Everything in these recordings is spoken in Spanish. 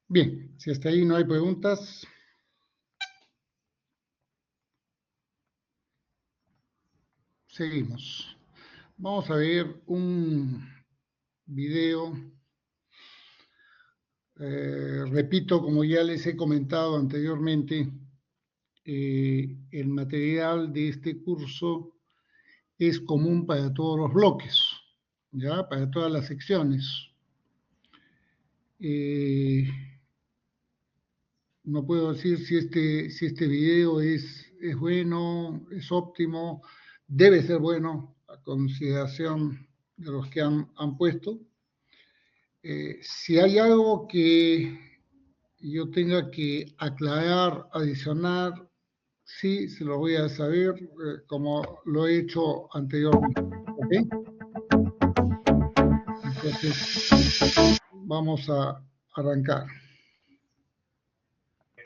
Bien, si hasta ahí no hay preguntas, seguimos. Vamos a ver un video. Repito, como ya les he comentado anteriormente, el material de este curso es común para todos los bloques, ¿ya? Para todas las secciones. No puedo decir si este video es bueno, es óptimo, debe ser bueno, a consideración de los que han puesto. Si hay algo que yo tenga que aclarar, adicionar, sí, se lo voy a saber, como lo he hecho anteriormente. ¿Ok? Entonces, vamos a arrancar.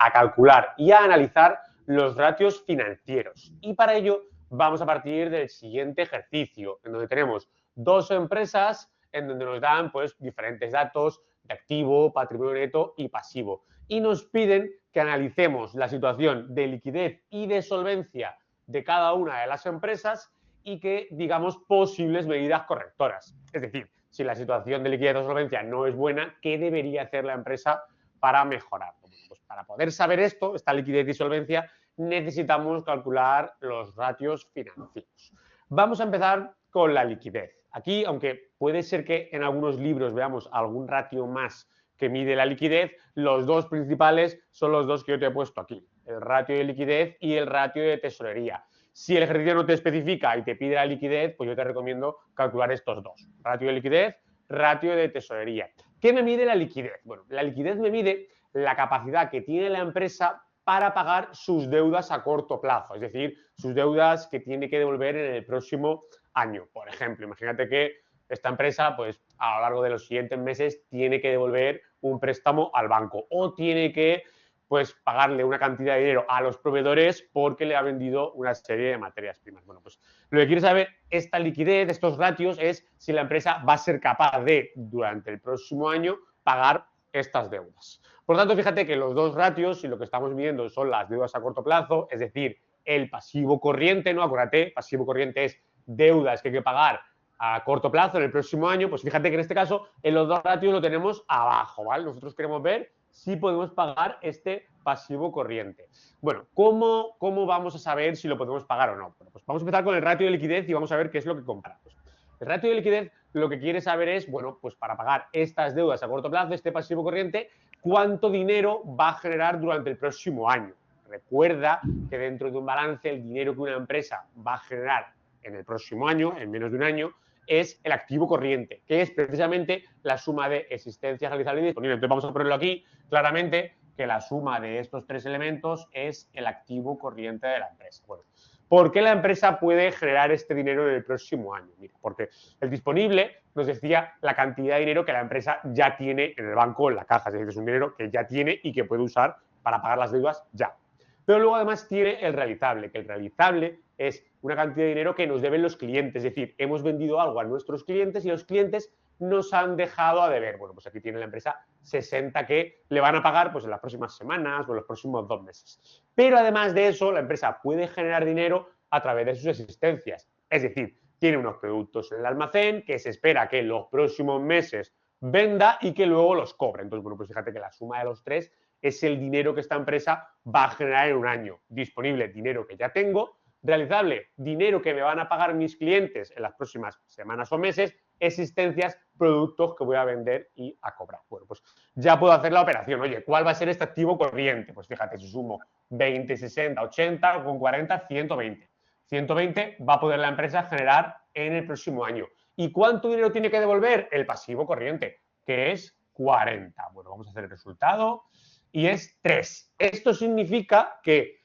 A calcular y a analizar los ratios financieros. Y para ello vamos a partir del siguiente ejercicio, en donde tenemos dos empresas en donde nos dan pues diferentes datos de activo, patrimonio neto y pasivo. Y nos piden que analicemos la situación de liquidez y de solvencia de cada una de las empresas y que digamos posibles medidas correctoras. Es decir, si la situación de liquidez o solvencia no es buena, ¿qué debería hacer la empresa para mejorarlo? Pues para poder saber esto, esta liquidez y solvencia, necesitamos calcular los ratios financieros. Vamos a empezar con la liquidez. Aquí, aunque puede ser que en algunos libros veamos algún ratio más que mide la liquidez, los dos principales son los dos que yo te he puesto aquí, el ratio de liquidez y el ratio de tesorería. Si el ejercicio no te especifica y te pide la liquidez, pues yo te recomiendo calcular estos dos, ratio de liquidez, ratio de tesorería. ¿Qué me mide la liquidez? Bueno, la liquidez me mide la capacidad que tiene la empresa para pagar sus deudas a corto plazo, es decir, sus deudas que tiene que devolver en el próximo año. Por ejemplo, imagínate que esta empresa, pues a lo largo de los siguientes meses, tiene que devolver un préstamo al banco o tiene que pues pagarle una cantidad de dinero a los proveedores porque le ha vendido una serie de materias primas. Bueno, pues lo que quiere saber esta liquidez, estos ratios, es si la empresa va a ser capaz de, durante el próximo año, pagar estas deudas. Por tanto, fíjate que los dos ratios, y lo que estamos midiendo son las deudas a corto plazo, es decir, el pasivo corriente, ¿no? Acuérdate, pasivo corriente es deudas que hay que pagar a corto plazo en el próximo año, pues fíjate que en este caso en los dos ratios lo tenemos abajo, ¿vale? Nosotros queremos ver si podemos pagar este pasivo corriente. Bueno, ¿cómo vamos a saber si lo podemos pagar o no? Bueno, pues vamos a empezar con el ratio de liquidez y vamos a ver qué es lo que comparamos. El ratio de liquidez lo que quiere saber es, bueno, pues para pagar estas deudas a corto plazo, este pasivo corriente, ¿cuánto dinero va a generar durante el próximo año? Recuerda que dentro de un balance el dinero que una empresa va a generar en el próximo año, en menos de un año, es el activo corriente, que es precisamente la suma de existencias realizables y disponibles. Entonces vamos a ponerlo aquí claramente que la suma de estos tres elementos es el activo corriente de la empresa. Bueno, ¿por qué la empresa puede generar este dinero en el próximo año? Mira, porque el disponible nos decía la cantidad de dinero que la empresa ya tiene en el banco, en la caja, es decir, es un dinero que ya tiene y que puede usar para pagar las deudas ya. Pero luego además tiene el realizable, que el realizable es una cantidad de dinero que nos deben los clientes, es decir, hemos vendido algo a nuestros clientes y los clientes nos han dejado a deber. Bueno, pues aquí tiene la empresa 60 que le van a pagar pues en las próximas semanas o en los próximos 2 meses. Pero además de eso, la empresa puede generar dinero a través de sus existencias. Es decir, tiene unos productos en el almacén que se espera que en los próximos meses venda y que luego los cobre. Entonces, bueno, pues fíjate que la suma de los tres es el dinero que esta empresa va a generar en un año. Disponible, dinero que ya tengo. Realizable, dinero que me van a pagar mis clientes en las próximas semanas o meses. Existencias, productos que voy a vender y a cobrar. Bueno, pues ya puedo hacer la operación. Oye, ¿cuál va a ser este activo corriente? Pues fíjate, si sumo 20, 60, 80, con 40, 120. 120 va a poder la empresa generar en el próximo año. ¿Y cuánto dinero tiene que devolver? El pasivo corriente, que es 40. Bueno, vamos a hacer el resultado y es 3. Esto significa que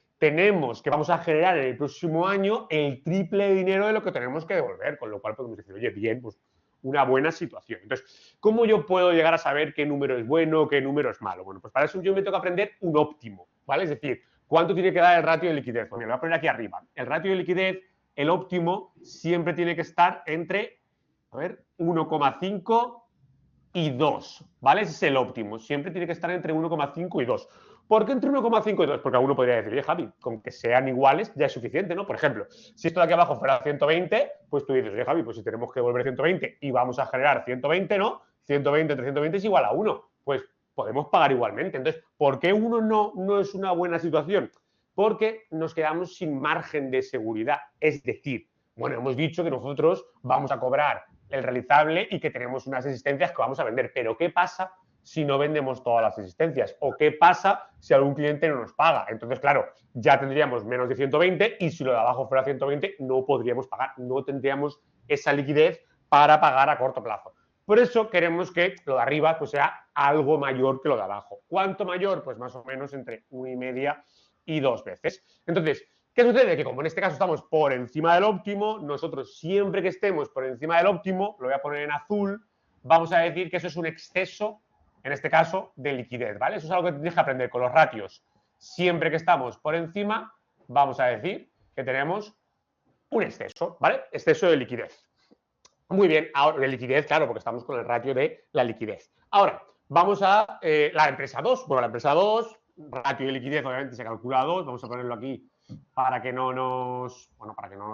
vamos a generar en el próximo año el triple de dinero de lo que tenemos que devolver, con lo cual podemos decir, oye, bien, pues una buena situación. Entonces, ¿cómo yo puedo llegar a saber qué número es bueno, qué número es malo? Bueno, pues para eso yo me tengo que aprender un óptimo, ¿vale? Es decir, ¿cuánto tiene que dar el ratio de liquidez? Pues mira, lo voy a poner aquí arriba. El ratio de liquidez, el óptimo, siempre tiene que estar entre, a ver, 1,5 y 2, ¿vale? Ese es el óptimo. Siempre tiene que estar entre 1,5 y 2. ¿Por qué entre 1,5 y 2? Porque alguno podría decir, oye, Javi, con que sean iguales ya es suficiente, ¿no? Por ejemplo, si esto de aquí abajo fuera 120, pues tú dices, oye, Javi, pues si tenemos que devolver 120 y vamos a generar 120, ¿no? 120 entre 120 es igual a 1. Pues podemos pagar igualmente. Entonces, ¿por qué 1 no es una buena situación? Porque nos quedamos sin margen de seguridad. Es decir, bueno, hemos dicho que nosotros vamos a cobrar el realizable y que tenemos unas existencias que vamos a vender. Pero ¿qué pasa si no vendemos todas las existencias? ¿O qué pasa si algún cliente no nos paga? Entonces, claro, ya tendríamos menos de 120 y si lo de abajo fuera 120 no podríamos pagar, no tendríamos esa liquidez para pagar a corto plazo. Por eso queremos que lo de arriba pues, sea algo mayor que lo de abajo. ¿Cuánto mayor? Pues más o menos entre 1,5 y 2 veces. Entonces, ¿qué sucede? Que como en este caso estamos por encima del óptimo, nosotros siempre que estemos por encima del óptimo, lo voy a poner en azul, vamos a decir que eso es un exceso, en este caso, de liquidez, ¿vale? Eso es algo que tienes que aprender con los ratios. Siempre que estamos por encima, vamos a decir que tenemos un exceso, ¿vale? Exceso de liquidez. Muy bien, ahora de liquidez, claro, porque estamos con el ratio de la liquidez. Ahora, vamos a la empresa 2. Bueno, la empresa 2, ratio de liquidez obviamente se calcula a 2, vamos a ponerlo aquí para que no nos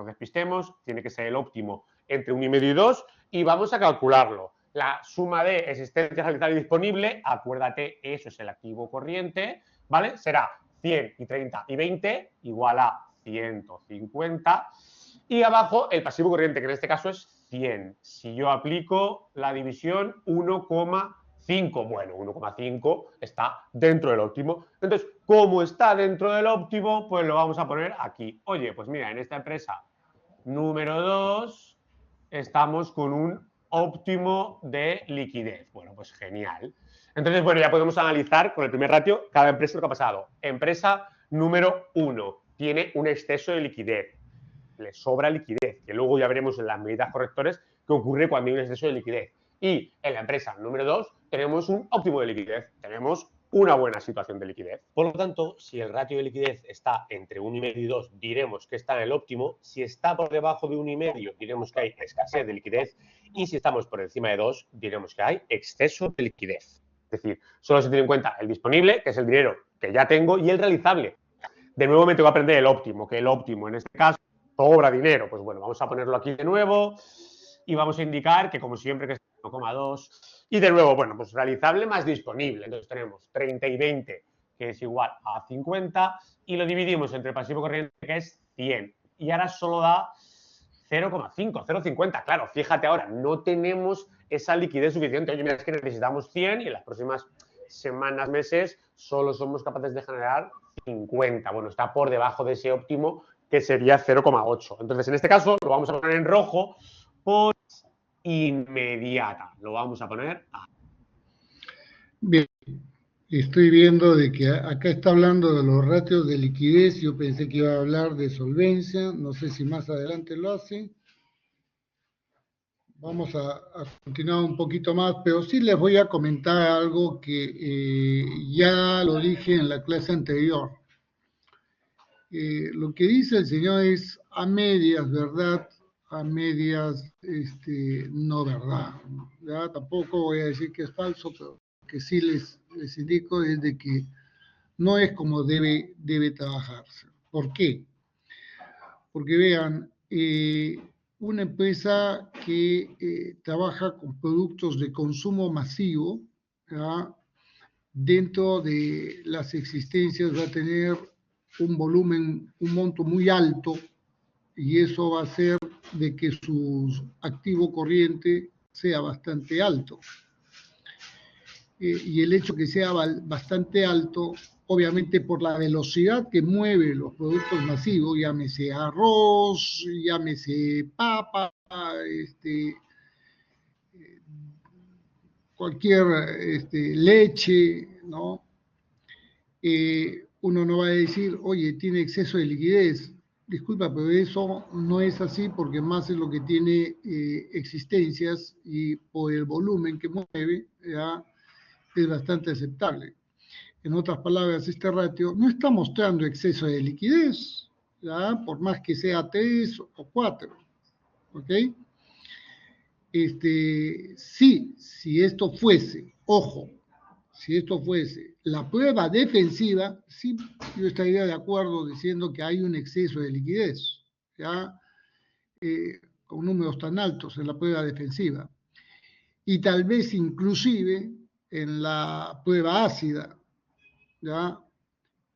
despistemos, tiene que ser el óptimo entre 1,5 y 2 y vamos a calcularlo. La suma de existencia realizable y disponible, acuérdate, eso es el activo corriente, ¿vale? Será 100 y 30 y 20 igual a 150 y abajo el pasivo corriente, que en este caso es 100. Si yo aplico la división 1,5, bueno, 1,5 está dentro del óptimo. Entonces, como está dentro del óptimo, pues lo vamos a poner aquí. Oye, pues mira, en esta empresa número 2 estamos con un óptimo de liquidez. Bueno, pues genial. Entonces, bueno, ya podemos analizar con el primer ratio cada empresa lo que ha pasado. Empresa número 1 tiene un exceso de liquidez. Le sobra liquidez, que luego ya veremos en las medidas correctores qué ocurre cuando hay un exceso de liquidez. Y en la empresa número 2 tenemos un óptimo de liquidez, tenemos una buena situación de liquidez. Por lo tanto, si el ratio de liquidez está entre 1,5 y 2, diremos que está en el óptimo. Si está por debajo de 1,5, diremos que hay escasez de liquidez. Y si estamos por encima de 2, diremos que hay exceso de liquidez. Es decir, solo se tiene en cuenta el disponible, que es el dinero que ya tengo, y el realizable. De nuevo me tengo que aprender el óptimo, que el óptimo en este caso sobra dinero. Pues bueno, vamos a ponerlo aquí de nuevo y vamos a indicar que como siempre que es 1,2 y de nuevo, bueno, pues realizable más disponible. Entonces tenemos 30 y 20 que es igual a 50 y lo dividimos entre pasivo corriente que es 100 y ahora solo da 0,5, 0,50. Claro, fíjate ahora, no tenemos esa liquidez suficiente. Oye, mira, es que necesitamos 100 y en las próximas semanas, meses, solo somos capaces de generar 50. Bueno, está por debajo de ese óptimo que sería 0,8. Entonces, en este caso, lo vamos a poner en rojo por inmediata. Lo vamos a poner a... Bien, estoy viendo de que acá está hablando de los ratios de liquidez. Yo pensé que iba a hablar de solvencia. No sé si más adelante lo hace. Vamos a continuar un poquito más, pero sí les voy a comentar algo que ya lo dije en la clase anterior. Lo que dice el señor es a medias, ¿verdad? A medias, no verdad. ¿Ya? Tampoco voy a decir que es falso, pero que sí les indico es de que no es como debe trabajarse. ¿Por qué? Porque vean, una empresa que trabaja con productos de consumo masivo, ¿ya? Dentro de las existencias va a tener un volumen, un monto muy alto, y eso va a hacer de que su activo corriente sea bastante alto. Y el hecho que sea bastante alto, obviamente por la velocidad que mueve los productos masivos, llámese arroz, llámese papa, cualquier leche, ¿no? Uno no va a decir, oye, tiene exceso de liquidez. Disculpa, pero eso no es así porque más es lo que tiene existencias y por el volumen que mueve, ¿ya? Es bastante aceptable. En otras palabras, este ratio no está mostrando exceso de liquidez, ¿ya? Por más que sea 3 o 4, ¿ok? sí, si esto fuese, ojo, si esto fuese la prueba defensiva, sí, yo estaría de acuerdo diciendo que hay un exceso de liquidez, ¿ya? Con números tan altos en la prueba defensiva. Y tal vez inclusive en la prueba ácida, ¿ya?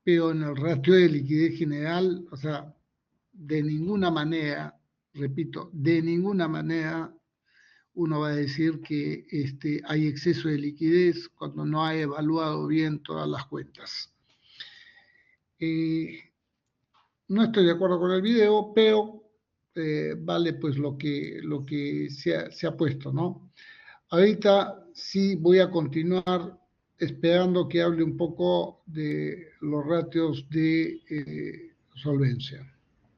Pero en el ratio de liquidez general, o sea, de ninguna manera, repito, de ninguna manera uno va a decir que hay exceso de liquidez cuando no ha evaluado bien todas las cuentas. No estoy de acuerdo con el video, pero vale pues lo que se ha puesto, ¿no? Ahorita sí voy a continuar esperando que hable un poco de los ratios de solvencia.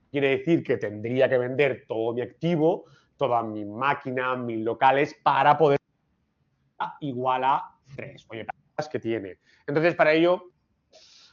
Quiere decir que tendría que vender todo mi activo, todas mis máquinas, mis locales, para poder igual a 3. Oye, que tiene. Entonces, para ello,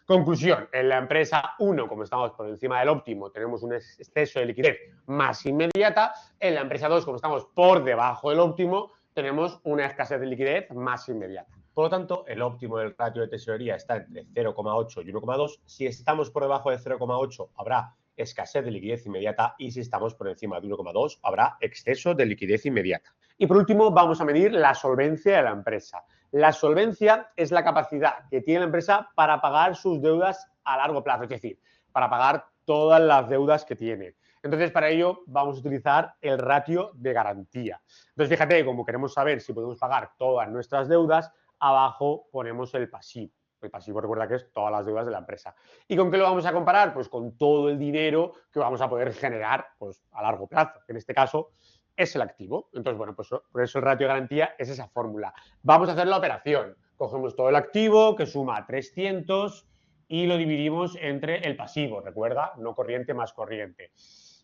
conclusión, en la empresa 1, como estamos por encima del óptimo, tenemos un exceso de liquidez más inmediata. En la empresa 2, como estamos por debajo del óptimo, tenemos una escasez de liquidez más inmediata. Por lo tanto, el óptimo del ratio de tesorería está entre 0,8 y 1,2. Si estamos por debajo de 0,8, habrá escasez de liquidez inmediata, y si estamos por encima de 1,2, habrá exceso de liquidez inmediata. Y por último, vamos a medir la solvencia de la empresa. La solvencia es la capacidad que tiene la empresa para pagar sus deudas a largo plazo, es decir, para pagar todas las deudas que tiene. Entonces, para ello vamos a utilizar el ratio de garantía. Entonces, fíjate, como queremos saber si podemos pagar todas nuestras deudas, abajo ponemos el pasivo. El pasivo, recuerda que es todas las deudas de la empresa. ¿Y con qué lo vamos a comparar? Pues con todo el dinero que vamos a poder generar pues, a largo plazo. En este caso es el activo. Entonces, bueno, pues por eso el ratio de garantía es esa fórmula. Vamos a hacer la operación. Cogemos todo el activo, que suma 300, y lo dividimos entre el pasivo, recuerda, no corriente más corriente,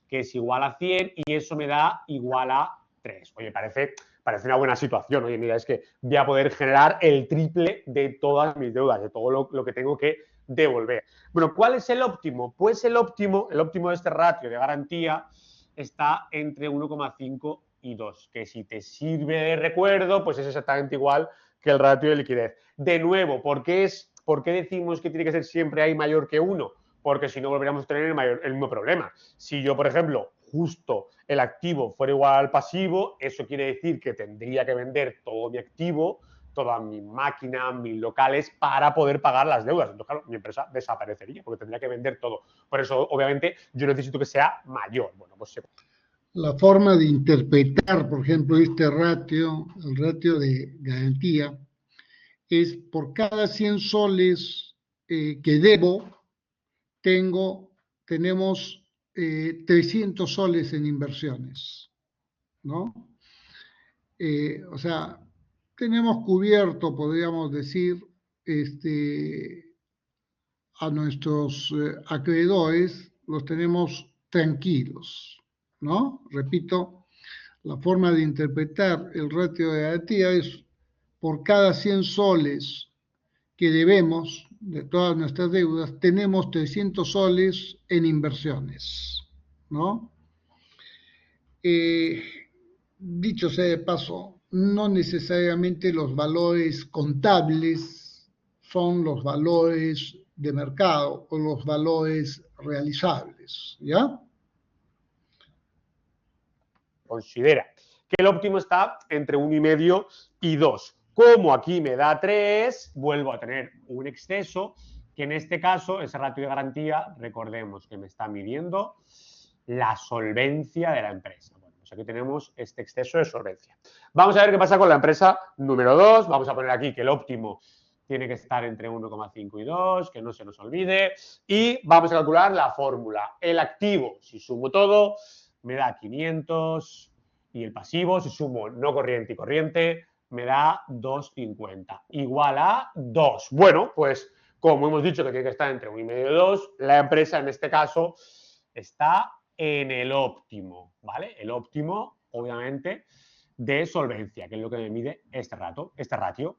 que es igual a 100, y eso me da igual a 3. Oye, parece una buena situación. Oye, mira, es que voy a poder generar el triple de todas mis deudas, de todo lo que tengo que devolver. Bueno, ¿cuál es el óptimo? Pues el óptimo de este ratio de garantía está entre 1,5 y 2, que si te sirve de recuerdo, pues es exactamente igual que el ratio de liquidez. De nuevo, ¿por qué decimos que tiene que ser siempre ahí mayor que 1? Porque si no volveríamos a tener el mismo problema. Si yo, por ejemplo, justo el activo fuera igual al pasivo, eso quiere decir que tendría que vender todo mi activo, todas mis máquinas, mis locales, para poder pagar las deudas. Entonces, claro, mi empresa desaparecería porque tendría que vender todo. Por eso, obviamente, yo necesito que sea mayor. Bueno, pues la forma de interpretar, por ejemplo, este ratio, el ratio de garantía, es por cada 100 soles que debo, tenemos 300 soles en inversiones, ¿no? O sea, tenemos cubierto, podríamos decir, a nuestros acreedores, los tenemos tranquilos, ¿no? Repito, la forma de interpretar el ratio de garantía es por cada 100 soles que debemos de todas nuestras deudas, tenemos 300 soles en inversiones, ¿no? Dicho sea de paso, no necesariamente los valores contables son los valores de mercado o los valores realizables, ¿ya? Considera que el óptimo está entre 1,5 y 2. Como aquí me da 3, vuelvo a tener un exceso, que en este caso, ese ratio de garantía, recordemos que me está midiendo la solvencia de la empresa. Bueno, pues aquí tenemos este exceso de solvencia. Vamos a ver qué pasa con la empresa número 2. Vamos a poner aquí que el óptimo tiene que estar entre 1,5 y 2, que no se nos olvide. Y vamos a calcular la fórmula. El activo, si sumo todo, me da 500, y el pasivo, si sumo no corriente y corriente, me da 2,50, igual a 2. Bueno, pues como hemos dicho que tiene que estar entre 1,5 y 2, la empresa en este caso está en el óptimo, ¿vale? El óptimo, obviamente, de solvencia, que es lo que me mide este ratio.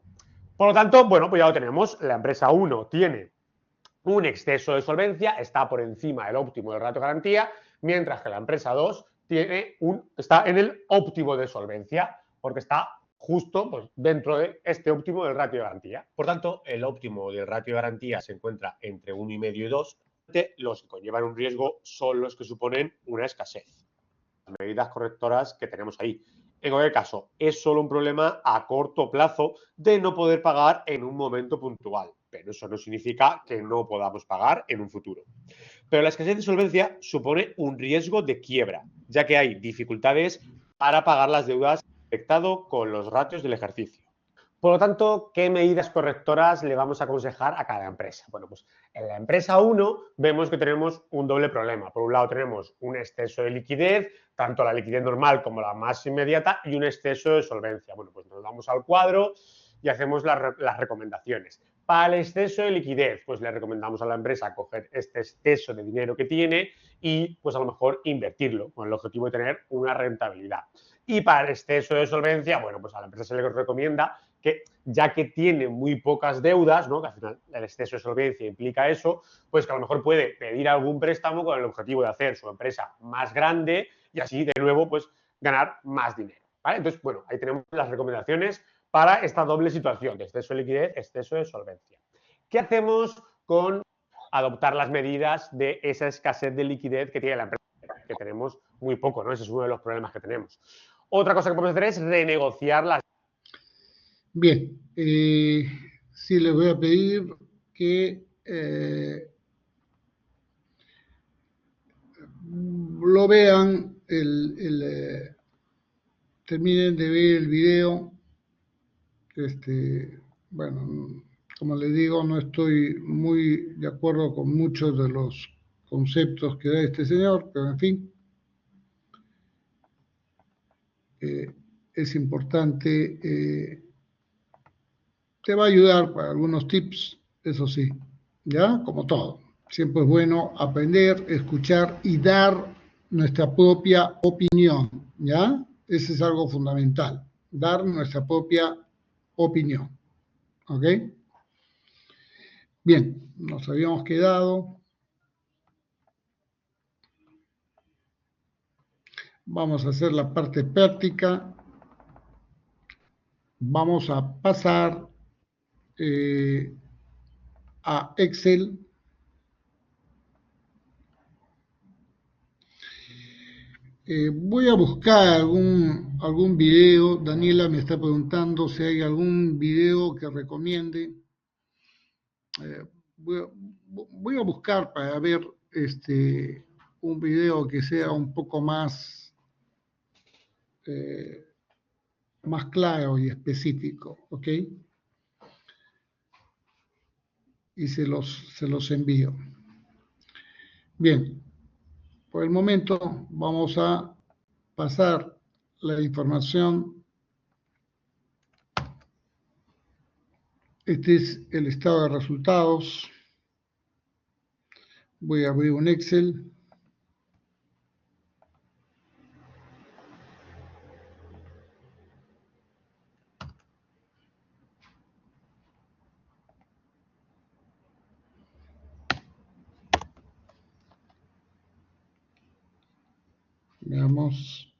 Por lo tanto, bueno, pues ya lo tenemos. La empresa 1 tiene un exceso de solvencia, está por encima del óptimo del ratio de garantía, mientras que la empresa 2 está en el óptimo de solvencia, porque está justo pues, dentro de este óptimo del ratio de garantía. Por tanto, el óptimo del ratio de garantía se encuentra entre 1,5 y 2. Los que conllevan un riesgo son los que suponen una escasez. Las medidas correctoras que tenemos ahí. En cualquier caso, es solo un problema a corto plazo de no poder pagar en un momento puntual, pero eso no significa que no podamos pagar en un futuro. Pero la escasez de solvencia supone un riesgo de quiebra, ya que hay dificultades para pagar las deudas afectado con los ratios del ejercicio. Por lo tanto, ¿qué medidas correctoras le vamos a aconsejar a cada empresa? Bueno, pues en la empresa 1 vemos que tenemos un doble problema. Por un lado tenemos un exceso de liquidez, tanto la liquidez normal como la más inmediata, y un exceso de solvencia. Bueno, pues nos vamos al cuadro y hacemos las recomendaciones. Para el exceso de liquidez, pues le recomendamos a la empresa coger este exceso de dinero que tiene y pues a lo mejor invertirlo con el objetivo de tener una rentabilidad. Y para el exceso de solvencia, bueno, pues a la empresa se le recomienda que ya que tiene muy pocas deudas, ¿no? Que al final el exceso de solvencia implica eso, pues que a lo mejor puede pedir algún préstamo con el objetivo de hacer su empresa más grande y así de nuevo pues ganar más dinero, ¿vale? Entonces, bueno, ahí tenemos las recomendaciones para esta doble situación de exceso de liquidez, exceso de solvencia. ¿Qué hacemos con adoptar las medidas de esa escasez de liquidez que tiene la empresa? Que tenemos muy poco, ¿no? Ese es uno de los problemas que tenemos. Otra cosa que podemos hacer es renegociar las. Bien, sí les voy a pedir que lo vean, terminen de ver el video. Bueno, como les digo, no estoy muy de acuerdo con muchos de los conceptos que da este señor, pero en fin, es importante, te va a ayudar para algunos tips, eso sí, ¿ya? Como todo. Siempre es bueno aprender, escuchar y dar nuestra propia opinión, ¿ya? Ese es algo fundamental, dar nuestra propia opinión, ¿ok? Bien, nos habíamos quedado. Vamos a hacer la parte práctica. Vamos a pasar a Excel. Voy a buscar algún video. Daniela me está preguntando si hay algún video que recomiende. Voy a buscar para ver un video que sea un poco más, más claro y específico, ¿ok? Y se los envío. Bien, por el momento vamos a pasar la información. Este es el estado de resultados. Voy a abrir un Excel. Veamos.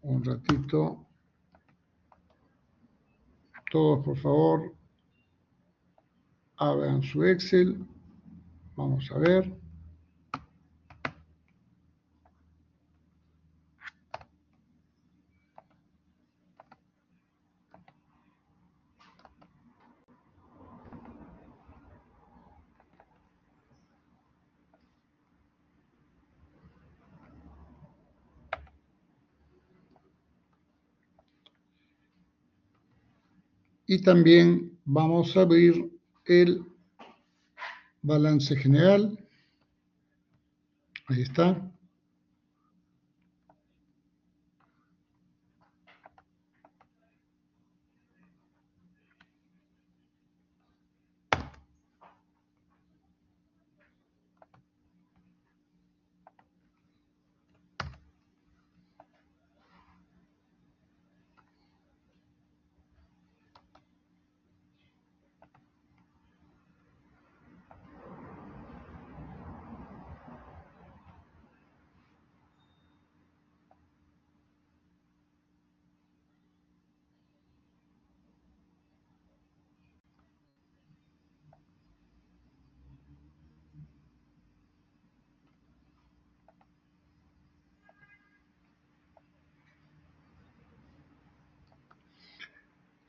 Un ratito. Todos, por favor, abran su Excel. Vamos a ver. Y también vamos a abrir el balance general. Ahí está.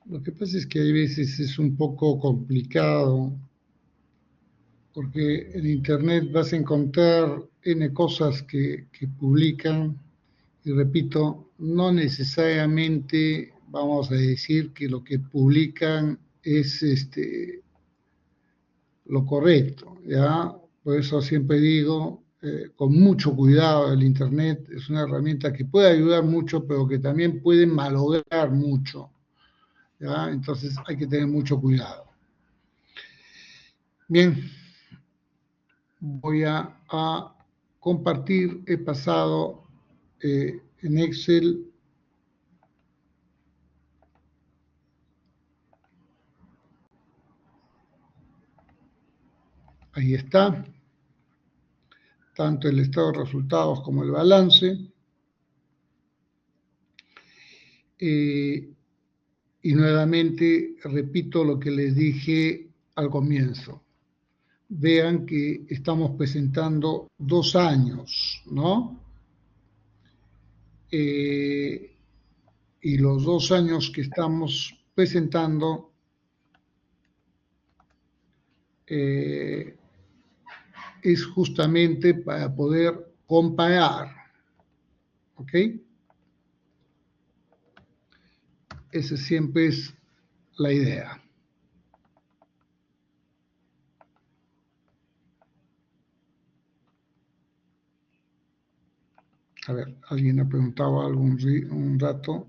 Lo que pasa es que hay veces es un poco complicado, porque en Internet vas a encontrar N cosas que publican, y repito, no necesariamente vamos a decir que lo que publican es lo correcto, ¿ya? Por eso siempre digo, con mucho cuidado, el Internet es una herramienta que puede ayudar mucho, pero que también puede malograr mucho, ¿ya? Entonces hay que tener mucho cuidado. Bien, voy a compartir, he pasado en Excel ahí está, tanto el estado de resultados como el balance. Y nuevamente repito lo que les dije al comienzo. Vean que estamos presentando 2 años, ¿no? Y los 2 años que estamos presentando es justamente para poder comparar, ¿ok? Esa siempre es la idea. A ver, alguien ha preguntado algo un rato.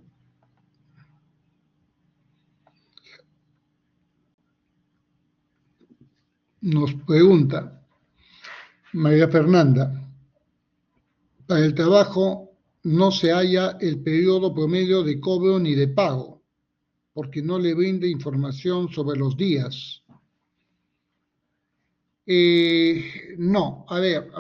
Nos pregunta María Fernanda, para el trabajo no se halla el periodo promedio de cobro ni de pago, porque no le brinda información sobre los días. No, a ver.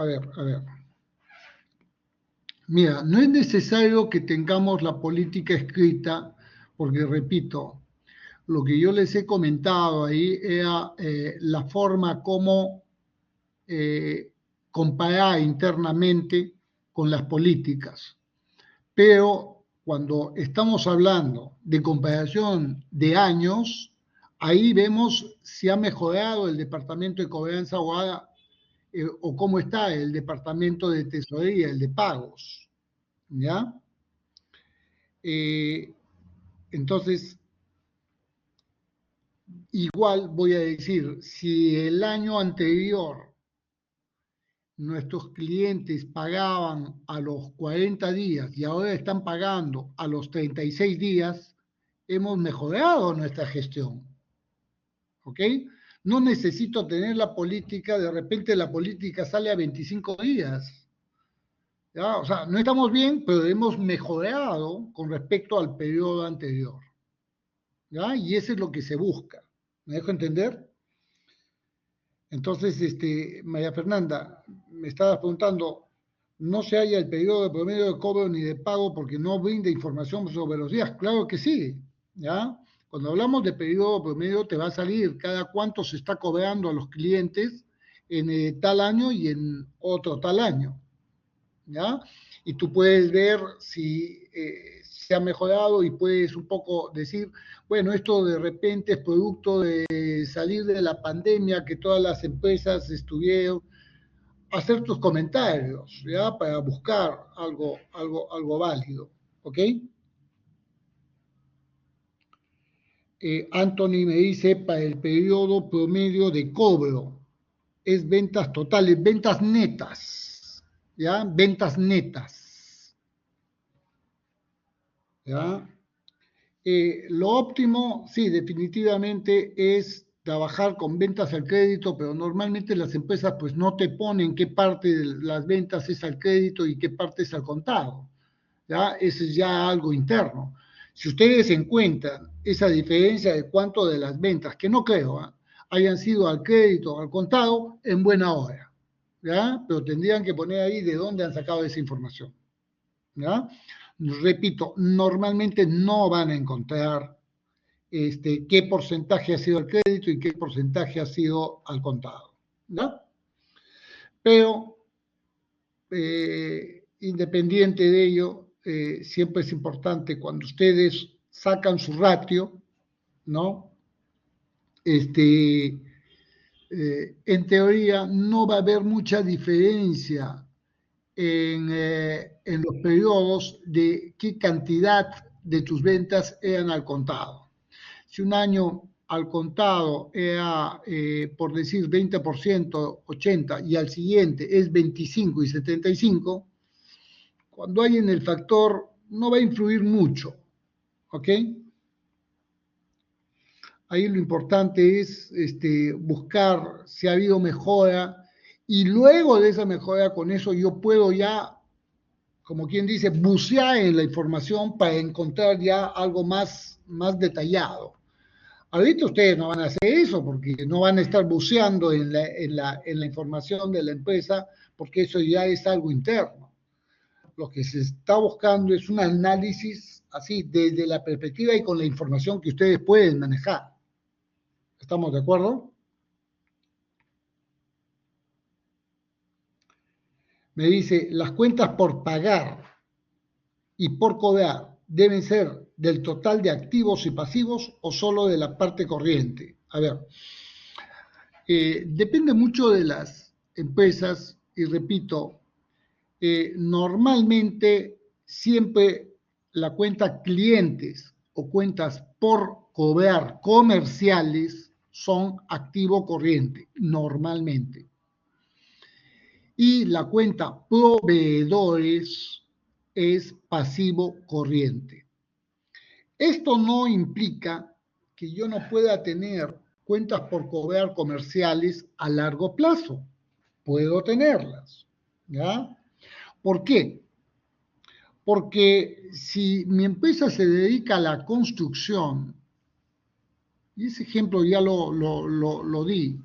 Mira, no es necesario que tengamos la política escrita, porque repito, lo que yo les he comentado ahí era la forma como comparar internamente con las políticas. Pero cuando estamos hablando de comparación de años, ahí vemos si ha mejorado el departamento de cobranza o cómo está el departamento de tesorería, el de pagos. ¿Ya? Entonces, igual voy a decir, si el año anterior nuestros clientes pagaban a los 40 días y ahora están pagando a los 36 días, hemos mejorado nuestra gestión. ¿Ok? No necesito tener la política, de repente la política sale a 25 días. ¿Ya? O sea, no estamos bien, pero hemos mejorado con respecto al periodo anterior. ¿Ya? Y eso es lo que se busca. ¿Me dejo entender? Entonces, María Fernanda, me estabas preguntando, no se halla el periodo de promedio de cobro ni de pago porque no brinda información sobre los días. Claro que sí, ¿ya? Cuando hablamos de periodo promedio te va a salir cada cuánto se está cobrando a los clientes en tal año y en otro tal año, ¿ya? Y tú puedes ver si se ha mejorado y puedes un poco decir, bueno, esto de repente es producto de salir de la pandemia, que todas las empresas estuvieron, hacer tus comentarios, ¿ya? Para buscar algo válido, ¿ok? Anthony me dice, para el periodo promedio de cobro, es ventas totales, ventas netas, ¿ya? Ventas netas, ¿ya? Lo óptimo, sí, definitivamente es trabajar con ventas al crédito, pero normalmente las empresas pues no te ponen qué parte de las ventas es al crédito y qué parte es al contado, ¿ya? Eso es ya algo interno. Si ustedes encuentran esa diferencia de cuánto de las ventas, que no creo, ¿eh?, hayan sido al crédito o al contado, en buena hora, ¿ya? Pero tendrían que poner ahí de dónde han sacado esa información, ¿ya? Repito, normalmente no van a encontrar qué porcentaje ha sido al crédito y qué porcentaje ha sido al contado, ¿no? Pero, independiente de ello, siempre es importante cuando ustedes sacan su ratio, ¿no? En teoría no va a haber mucha diferencia en los periodos de qué cantidad de tus ventas eran al contado. Si un año al contado era, por decir, 20%, 80%, y al siguiente es 25 y 75, cuando hay en el factor no va a influir mucho, ¿ok? Ahí lo importante es buscar si ha habido mejora y luego de esa mejora, con eso yo puedo ya, como quien dice, bucear en la información para encontrar ya algo más detallado. Ahorita ustedes no van a hacer eso porque no van a estar buceando en la información de la empresa porque eso ya es algo interno. Lo que se está buscando es un análisis así desde la perspectiva y con la información que ustedes pueden manejar. ¿Estamos de acuerdo? Me dice, las cuentas por pagar y por cobrar deben ser del total de activos y pasivos o solo de la parte corriente. A ver, depende mucho de las empresas y repito, normalmente siempre la cuenta clientes o cuentas por cobrar comerciales son activo corriente, normalmente. Y la cuenta proveedores es pasivo corriente. Esto no implica que yo no pueda tener cuentas por cobrar comerciales a largo plazo. Puedo tenerlas, ¿ya? ¿Por qué? Porque si mi empresa se dedica a la construcción, y ese ejemplo ya lo di,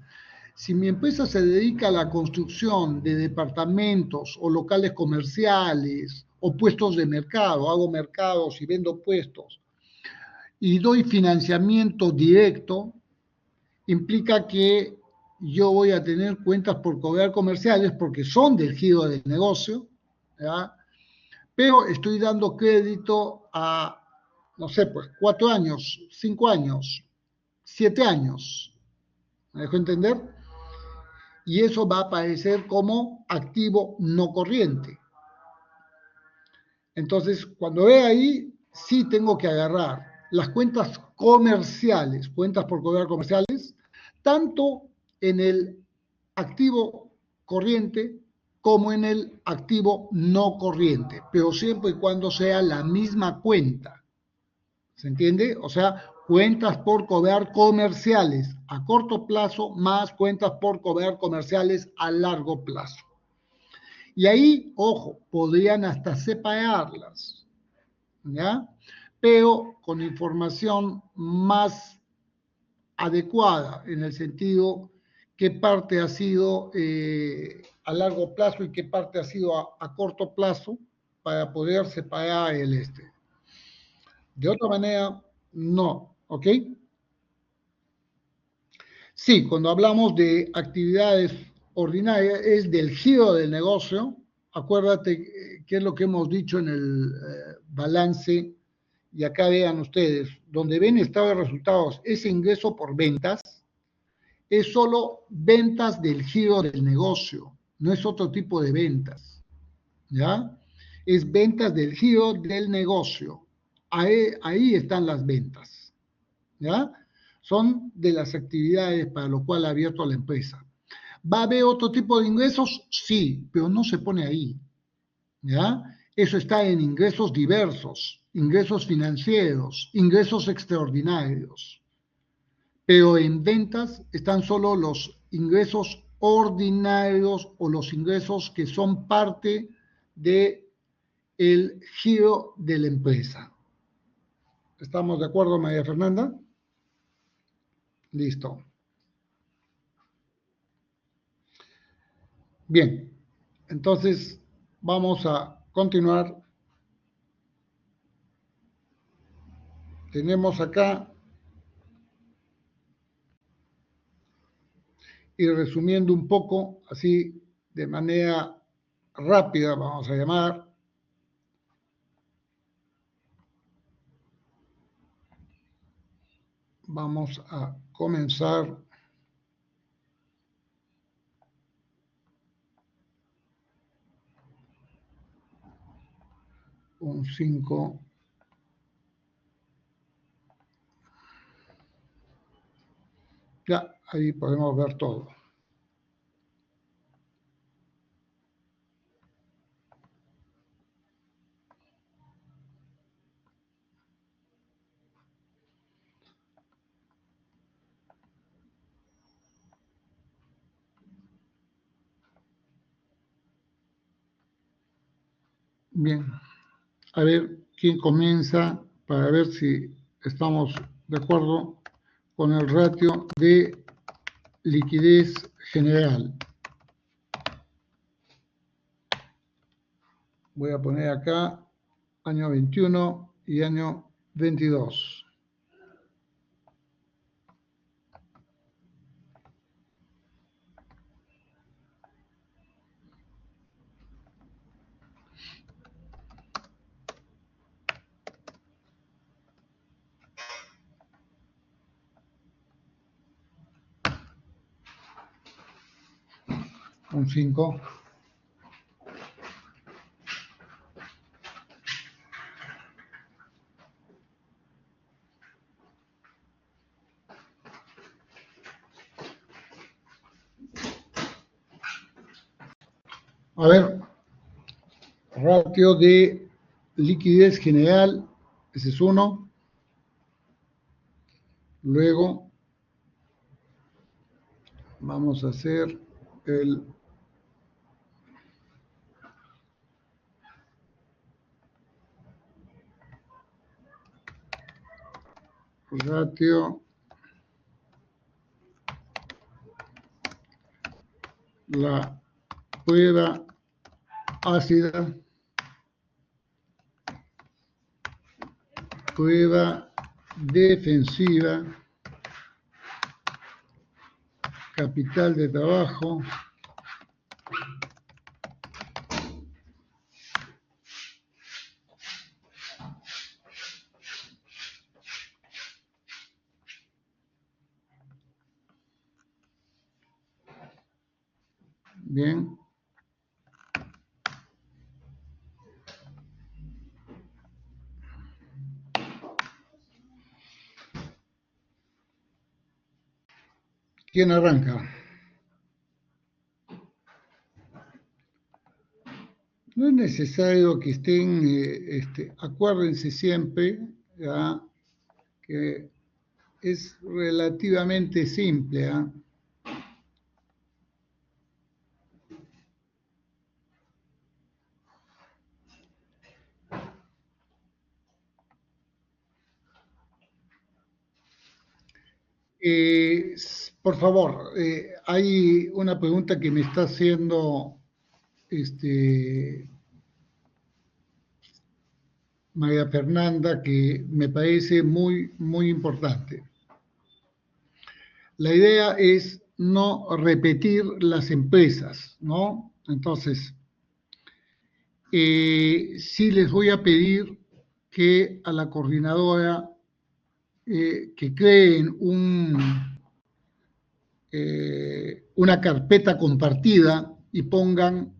si mi empresa se dedica a la construcción de departamentos o locales comerciales o puestos de mercado, hago mercados y vendo puestos, y doy financiamiento directo, implica que yo voy a tener cuentas por cobrar comerciales porque son del giro del negocio, ¿ya? Pero estoy dando crédito a, no sé, pues 4 años, 5 años, 7 años. ¿Me dejo entender? Y eso va a aparecer como activo no corriente. Entonces, cuando ve ahí, sí tengo que agarrar las cuentas comerciales, cuentas por cobrar comerciales, tanto en el activo corriente como en el activo no corriente, pero siempre y cuando sea la misma cuenta. ¿Se entiende? O sea, cuentas por cobrar comerciales a corto plazo más cuentas por cobrar comerciales a largo plazo. Y ahí, ojo, podrían hasta separarlas, ¿ya? Pero con información más adecuada en el sentido qué parte ha sido a largo plazo y qué parte ha sido a corto plazo para poder separar el este. De otra manera, no, ¿ok? Sí, cuando hablamos de actividades ordinarias es del giro del negocio. Acuérdate qué es lo que hemos dicho en el balance, y acá vean ustedes, donde ven estado de resultados, ese ingreso por ventas, es solo ventas del giro del negocio, no es otro tipo de ventas, ¿ya? Es ventas del giro del negocio. Ahí están las ventas, ¿ya? Son de las actividades para lo cual ha abierto la empresa. ¿Va a haber otro tipo de ingresos? Sí, pero no se pone ahí, ¿ya? Eso está en ingresos diversos, ingresos financieros, ingresos extraordinarios. Pero en ventas están solo los ingresos ordinarios o los ingresos que son parte de el giro de la empresa. ¿Estamos de acuerdo, María Fernanda? Listo. Bien, entonces vamos a continuar. Tenemos acá, y resumiendo un poco, así de manera rápida, vamos a llamar, vamos a comenzar. Un 5. Ya, ahí podemos ver todo. Bien, a ver quién comienza para ver si estamos de acuerdo con el ratio de liquidez general. Voy a poner acá año 21 y año 22. Un 5. A ver, ratio de liquidez general, ese es 1. Luego vamos a hacer el ratio la prueba ácida, prueba defensiva, capital de trabajo, bien. ¿Quién arranca? No es necesario que estén, acuérdense siempre, ¿ya?, que es relativamente simple, ¿ya? Por favor, hay una pregunta que me está haciendo María Fernanda que me parece muy, muy importante. La idea es no repetir las empresas, ¿no? Entonces, sí les voy a pedir que a la coordinadora que creen una carpeta compartida y pongan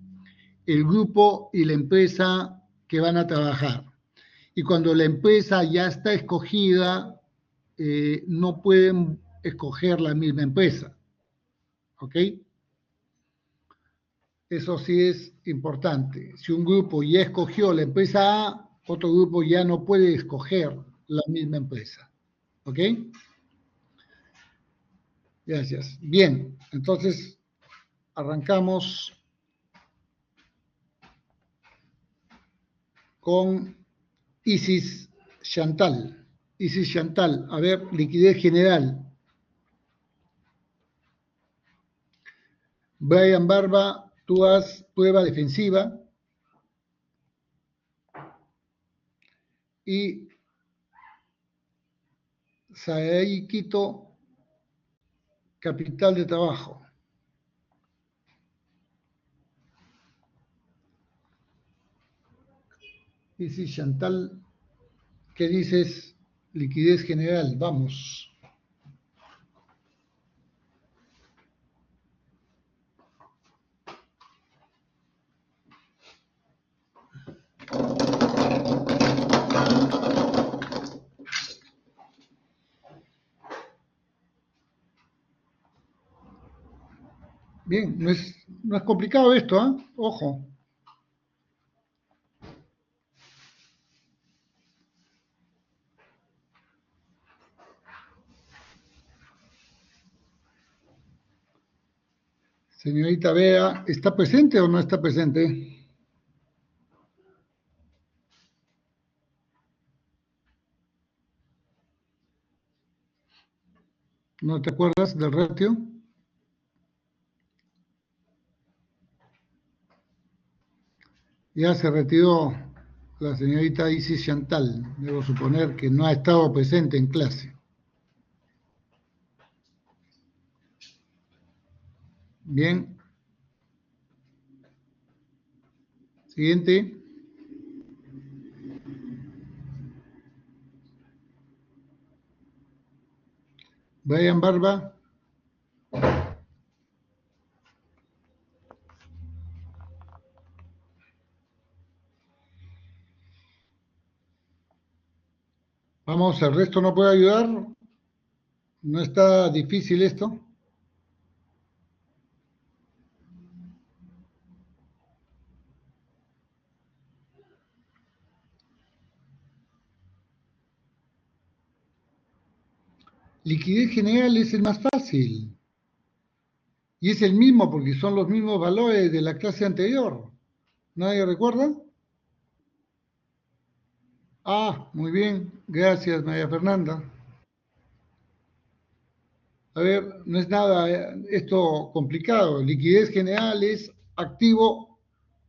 el grupo y la empresa que van a trabajar. Y cuando la empresa ya está escogida, no pueden escoger la misma empresa. ¿Ok? Eso sí es importante. Si un grupo ya escogió la empresa A, otro grupo ya no puede escoger la misma empresa. ¿Ok? Gracias. Bien, entonces arrancamos con Isis Chantal. Isis Chantal, a ver, liquidez general. Brian Barba, tú haz prueba defensiva. Y Saei Quito, capital de trabajo. Isis Chantal, ¿qué dices? Liquidez general, vamos. Bien, no es complicado esto, ¿ah? Ojo. Señorita Bea, ¿está presente o no está presente? ¿No te acuerdas del ratio? Ya se retiró la señorita Isis Chantal. Debo suponer que no ha estado presente en clase. Bien. Siguiente. Brian Barba. Vamos, el resto no puede ayudar. No está difícil esto. Liquidez general es el más fácil. Y es el mismo porque son los mismos valores de la clase anterior. ¿Nadie recuerda? Ah, muy bien. Gracias, María Fernanda. A ver, no es nada esto complicado. Liquidez general es activo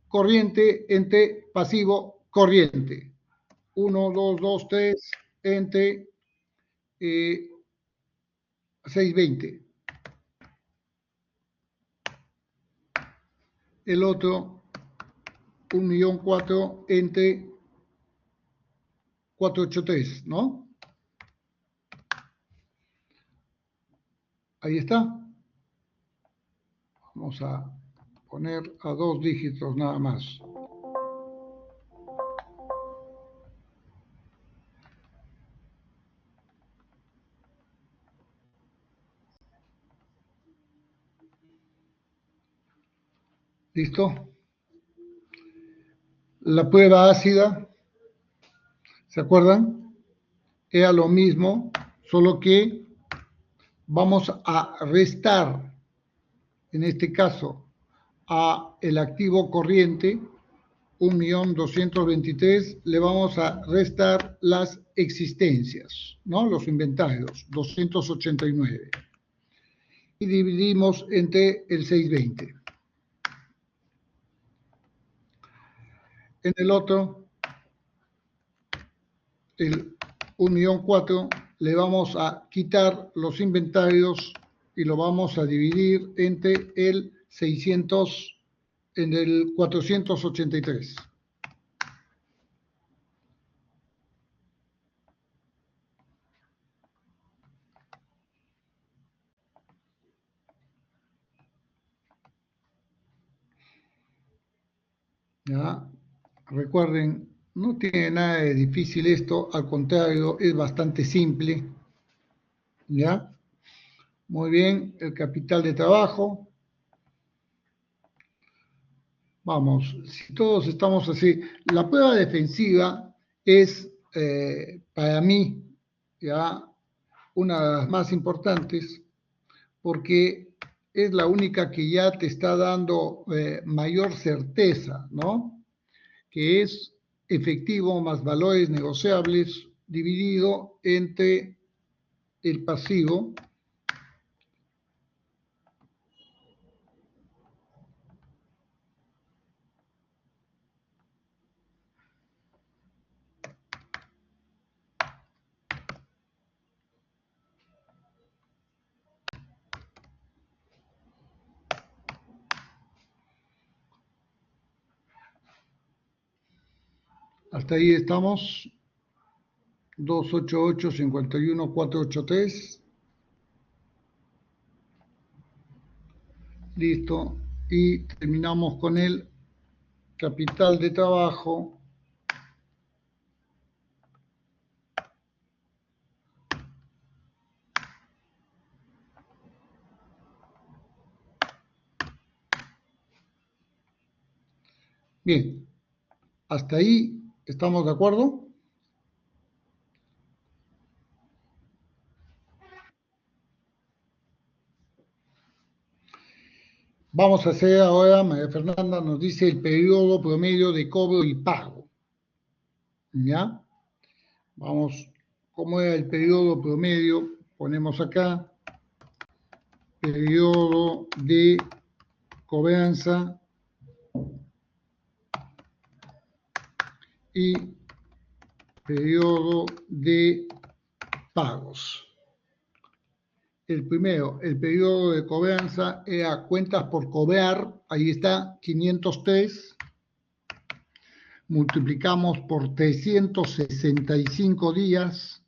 corriente entre pasivo corriente. 1, 2, 2, 3 entre 620. El otro, 1.000.004 entre 483, ¿no? Ahí está. Vamos a poner a 2 dígitos nada más. ¿Listo? La prueba ácida, ¿se acuerdan? Era lo mismo, solo que vamos a restar, en este caso, a el activo corriente, 1.223.000, le vamos a restar las existencias, ¿no? Los inventarios, 289. Y dividimos entre el 620. En el otro, el 1.000.004, le vamos a quitar los inventarios y lo vamos a dividir entre el 600, en el 483. ¿Ya? Recuerden, no tiene nada de difícil esto, al contrario, es bastante simple. ¿Ya? Muy bien, el capital de trabajo. Vamos, si todos estamos así, la prueba defensiva es para mí ya una de las más importantes porque es la única que ya te está dando mayor certeza, ¿no? Que es efectivo más valores negociables dividido entre el pasivo hasta ahí estamos, 288, 51, 483. Listo. Y terminamos con el capital de trabajo. Bien, hasta ahí estamos de acuerdo. Vamos a hacer ahora, María Fernanda nos dice el periodo promedio de cobro y pago. ¿Ya? Vamos, ¿cómo era el periodo promedio? Ponemos acá, periodo de cobranza y periodo de pagos. El primero, el periodo de cobranza era cuentas por cobrar, ahí está, 503, multiplicamos por 365 días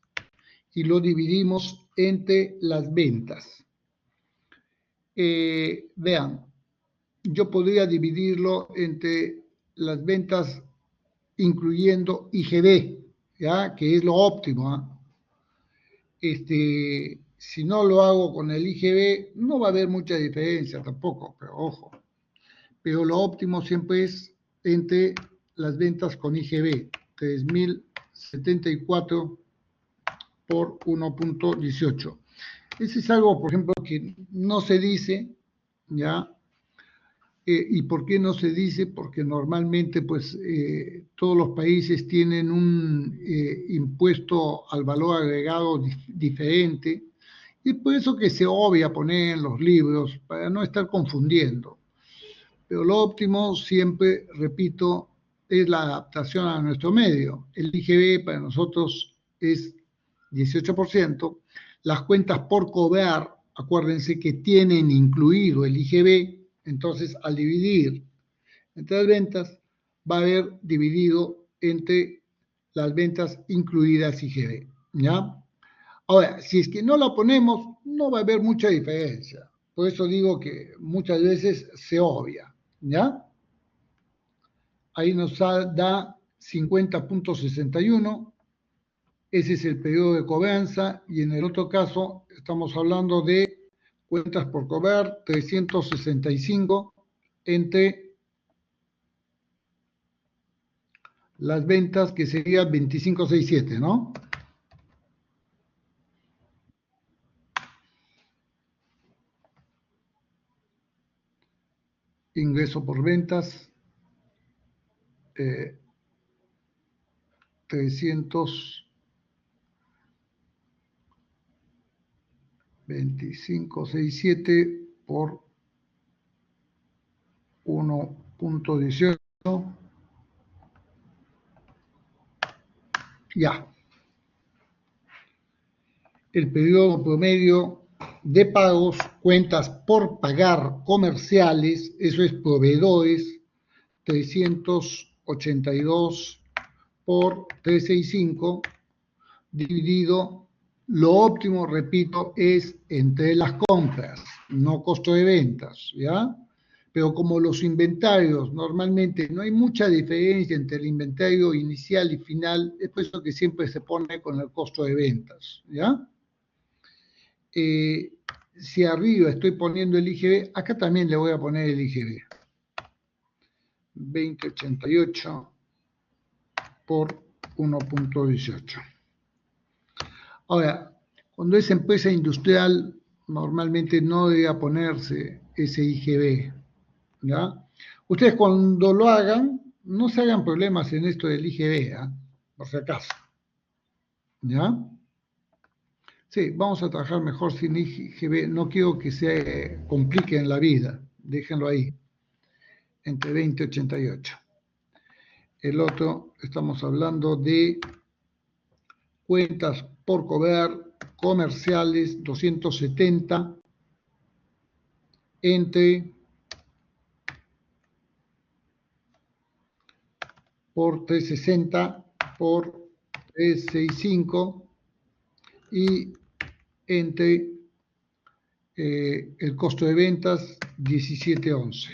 y lo dividimos entre las ventas. Vean, yo podría dividirlo entre las ventas incluyendo IGB, ¿ya? Que es lo óptimo, ¿eh? Si no lo hago con el IGB, no va a haber mucha diferencia tampoco, pero ojo. Pero lo óptimo siempre es entre las ventas con IGB, 3.074 por 1.18. Ese es algo, por ejemplo, que no se dice, ¿ya? ¿Y por qué no se dice? Porque normalmente, pues, todos los países tienen un impuesto al valor agregado diferente, y por eso que se obvia poner en los libros, para no estar confundiendo. Pero lo óptimo siempre, repito, es la adaptación a nuestro medio. El IGB para nosotros es 18%. Las cuentas por cobrar, acuérdense que tienen incluido el IGB, entonces al dividir entre las ventas, va a haber dividido entre las ventas incluidas IGB, ¿ya? Ahora, si es que no lo ponemos, no va a haber mucha diferencia. Por eso digo que muchas veces se obvia, ¿ya? Ahí nos da 50.61, ese es el periodo de cobranza, y en el otro caso estamos hablando de cuentas por cobrar, 365 entre las ventas, que sería 2567, ¿no? Ingreso por ventas, 325.67 por 1.18. Ya. El periodo promedio de pagos, cuentas por pagar comerciales, eso es proveedores, 382 por 365, dividido, lo óptimo, repito, es entre las compras, no costo de ventas, ¿ya? Pero como los inventarios, normalmente no hay mucha diferencia entre el inventario inicial y final, es por eso que siempre se pone con el costo de ventas, ¿ya? Si arriba estoy poniendo el IGB, acá también le voy a poner el IGB. 2088 por 1.18. Ahora, cuando es empresa industrial, normalmente no debería ponerse ese IGB, ¿ya? Ustedes cuando lo hagan, no se hagan problemas en esto del IGB, ¿eh? Por si acaso, ¿ya? Sí, vamos a trabajar mejor sin IGB, no quiero que se complique en la vida, déjenlo ahí, entre 20 y 88. El otro, estamos hablando de cuentas por cobrar comerciales, 270 entre por 360 por 365 y entre el costo de ventas 1711.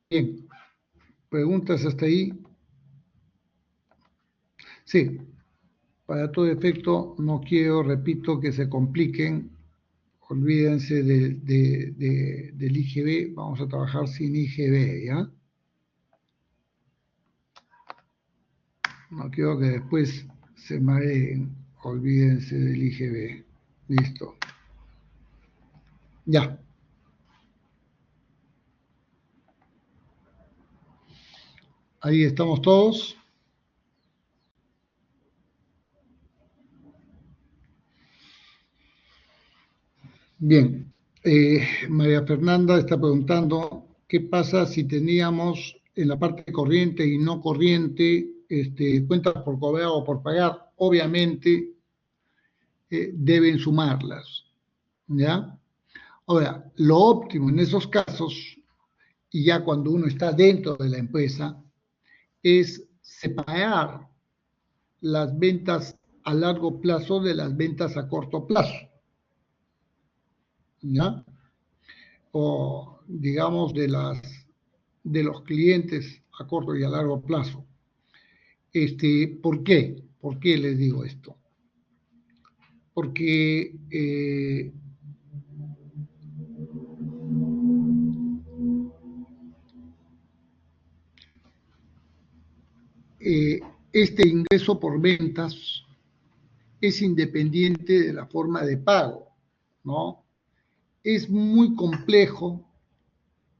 Bien, preguntas hasta ahí. Sí, para todo efecto no quiero, repito, que se compliquen olvídense del IGB, vamos a trabajar sin IGB, ¿ya? No quiero que después se mareen, olvídense del IGB. Listo. Ya. Ahí estamos todos. Bien. María Fernanda está preguntando qué pasa si teníamos en la parte corriente y no corriente cuentas por cobrar o por pagar. Obviamente deben sumarlas, ¿ya? Ahora, lo óptimo en esos casos, y ya cuando uno está dentro de la empresa, es separar las ventas a largo plazo de las ventas a corto plazo, ¿ya? O digamos de los clientes a corto y a largo plazo. ¿Por qué? ¿Por qué les digo esto? Porque este ingreso por ventas es independiente de la forma de pago, ¿no? Es muy complejo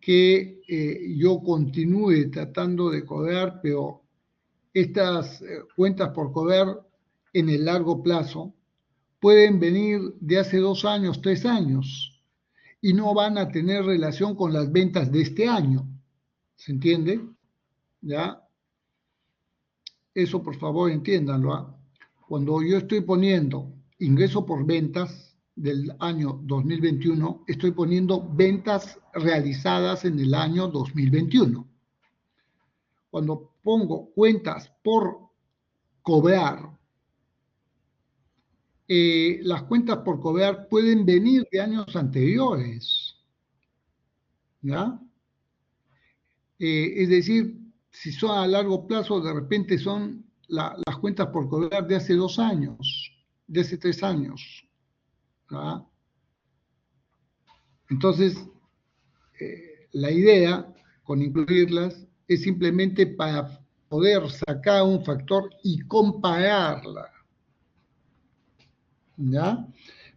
que yo continúe tratando de cobrar, pero estas cuentas por cobrar en el largo plazo pueden venir de hace 2 años, 3 años, y no van a tener relación con las ventas de este año. ¿Se entiende? ¿Ya? Eso por favor entiéndanlo. ¿Ah? Cuando yo estoy poniendo ingreso por ventas del año 2021, estoy poniendo ventas realizadas en el año 2021. Cuando pongo cuentas por cobrar, las cuentas por cobrar pueden venir de años anteriores, ¿ya? Es decir, si son a largo plazo, de repente son las cuentas por cobrar de hace 2 años, de hace 3 años, ¿ya? Entonces, la idea con incluirlas es simplemente para poder sacar un factor y compararla, ¿ya?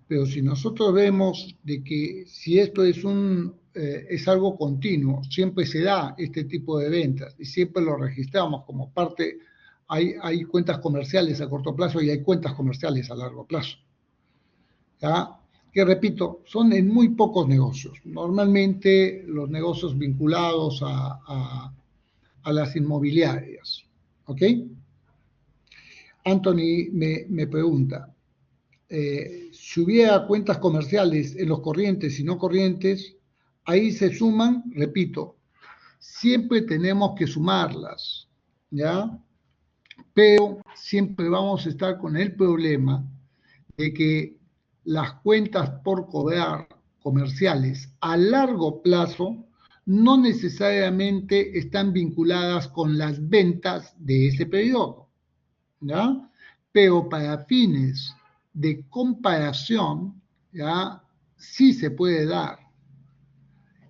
Pero si nosotros vemos de que si esto es algo continuo, siempre se da este tipo de ventas y siempre lo registramos como parte, hay cuentas comerciales a corto plazo y hay cuentas comerciales a largo plazo, ¿ya? Que repito, son en muy pocos negocios. Normalmente los negocios vinculados a las inmobiliarias, ¿ok? Anthony me pregunta, si hubiera cuentas comerciales en los corrientes y no corrientes, ahí se suman, repito, siempre tenemos que sumarlas, ¿ya? Pero siempre vamos a estar con el problema de que las cuentas por cobrar comerciales a largo plazo no necesariamente están vinculadas con las ventas de ese periodo, ¿ya? Pero para fines de comparación, ¿ya? Sí se puede dar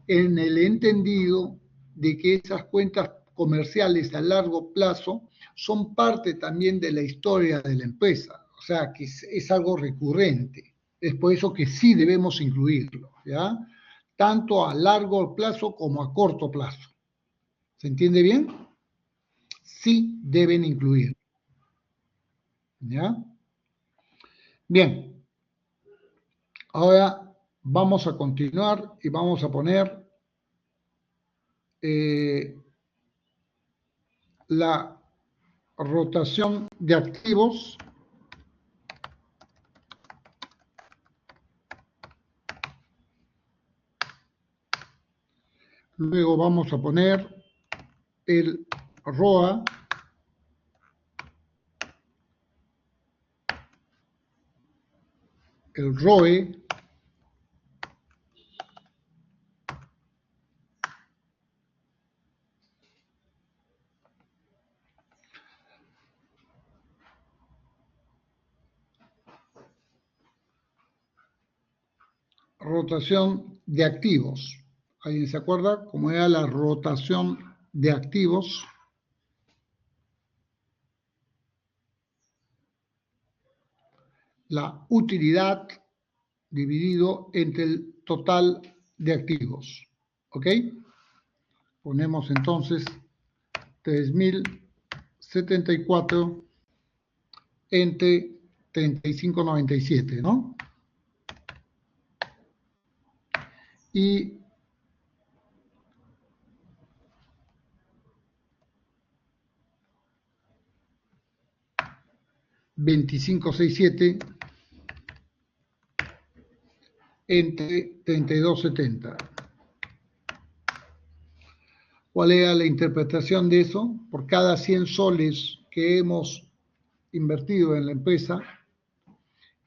en el entendido de que esas cuentas comerciales a largo plazo son parte también de la historia de la empresa, o sea, que es algo recurrente. Es por eso que sí debemos incluirlo, ¿ya? Tanto a largo plazo como a corto plazo. ¿Se entiende bien? Sí deben incluir, ¿ya? Bien, ahora vamos a continuar y vamos a poner la rotación de activos. Luego vamos a poner el ROA, el ROE, rotación de activos. ¿Alguien se acuerda cómo era la rotación de activos? La utilidad dividido entre el total de activos. ¿Ok? Ponemos entonces 3.074 entre 35.97, ¿no? Y $25.67 entre 32.70. ¿Cuál era la interpretación de eso? Por cada 100 soles que hemos invertido en la empresa,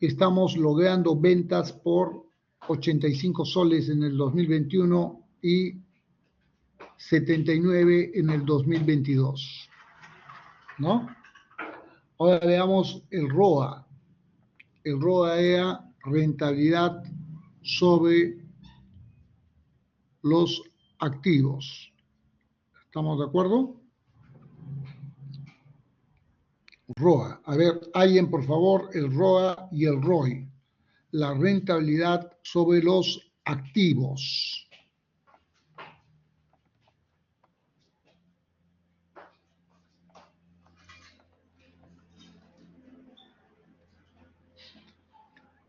estamos logrando ventas por 85 soles en el 2021 y 79 en el 2022, ¿no? Ahora veamos el ROA. El ROA era rentabilidad sobre los activos. ¿Estamos de acuerdo? ROA. A ver, alguien por favor, el ROA y el ROI. La rentabilidad sobre los activos.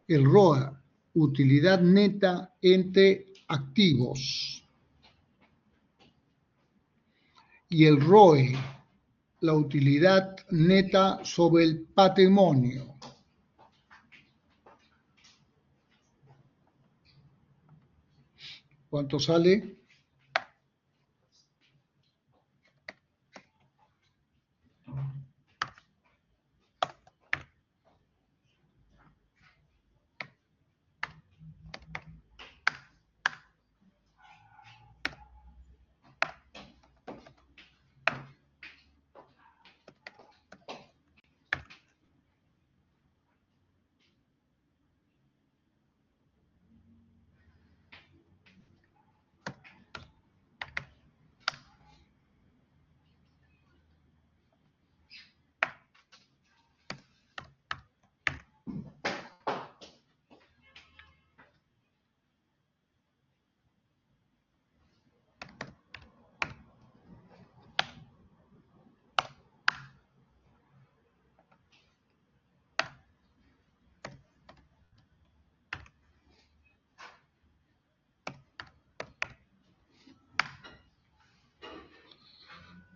El ROA, utilidad neta entre activos. Y el ROE, la utilidad neta sobre el patrimonio. ¿Cuánto sale?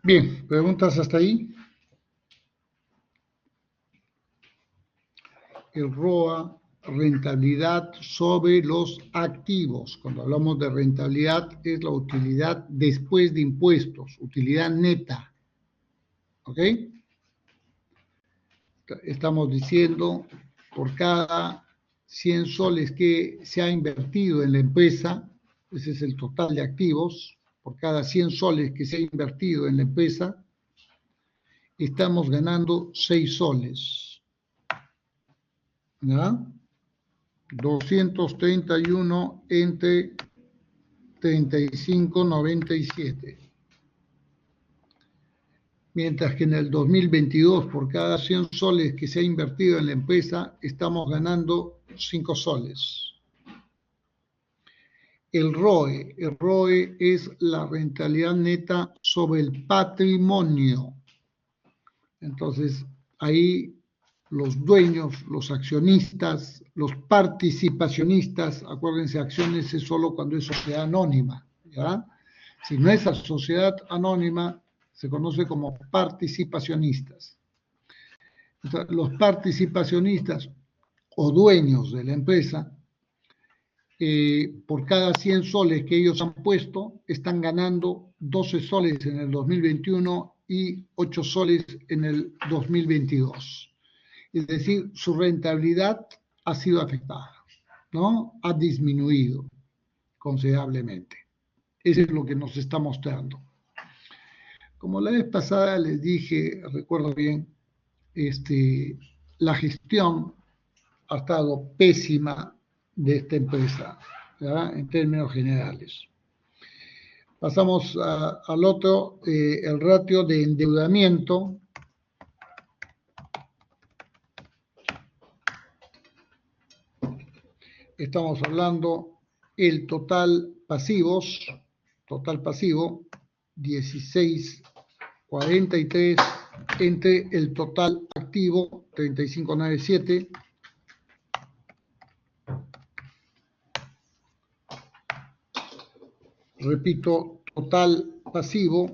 Bien, ¿preguntas hasta ahí? El ROA, rentabilidad sobre los activos. Cuando hablamos de rentabilidad es la utilidad después de impuestos, utilidad neta. ¿Ok? Estamos diciendo por cada 100 soles que se ha invertido en la empresa, ese es el total de activos, por cada 100 soles que se ha invertido en la empresa, estamos ganando 6 soles. ¿Ya? 231 entre 35.97. Mientras que en el 2022, por cada 100 soles que se ha invertido en la empresa, estamos ganando 5 soles. El ROE es la rentabilidad neta sobre el patrimonio. Entonces, ahí los dueños, los accionistas, los participacionistas, acuérdense, acciones es solo cuando es sociedad anónima, ¿ya? Si no es sociedad anónima, se conoce como participacionistas. Entonces, los participacionistas o dueños de la empresa, por cada 100 soles que ellos han puesto, están ganando 12 soles en el 2021 y 8 soles en el 2022. Es decir, su rentabilidad ha sido afectada, ¿no? Ha disminuido considerablemente. Eso es lo que nos está mostrando. Como la vez pasada les dije, recuerdo bien, la gestión ha estado pésima de esta empresa. ¿ya? En términos generales. Pasamos al otro, el ratio de endeudamiento. Estamos hablando el total pasivo, 16,43 entre el total activo, 35,97. Repito, total pasivo,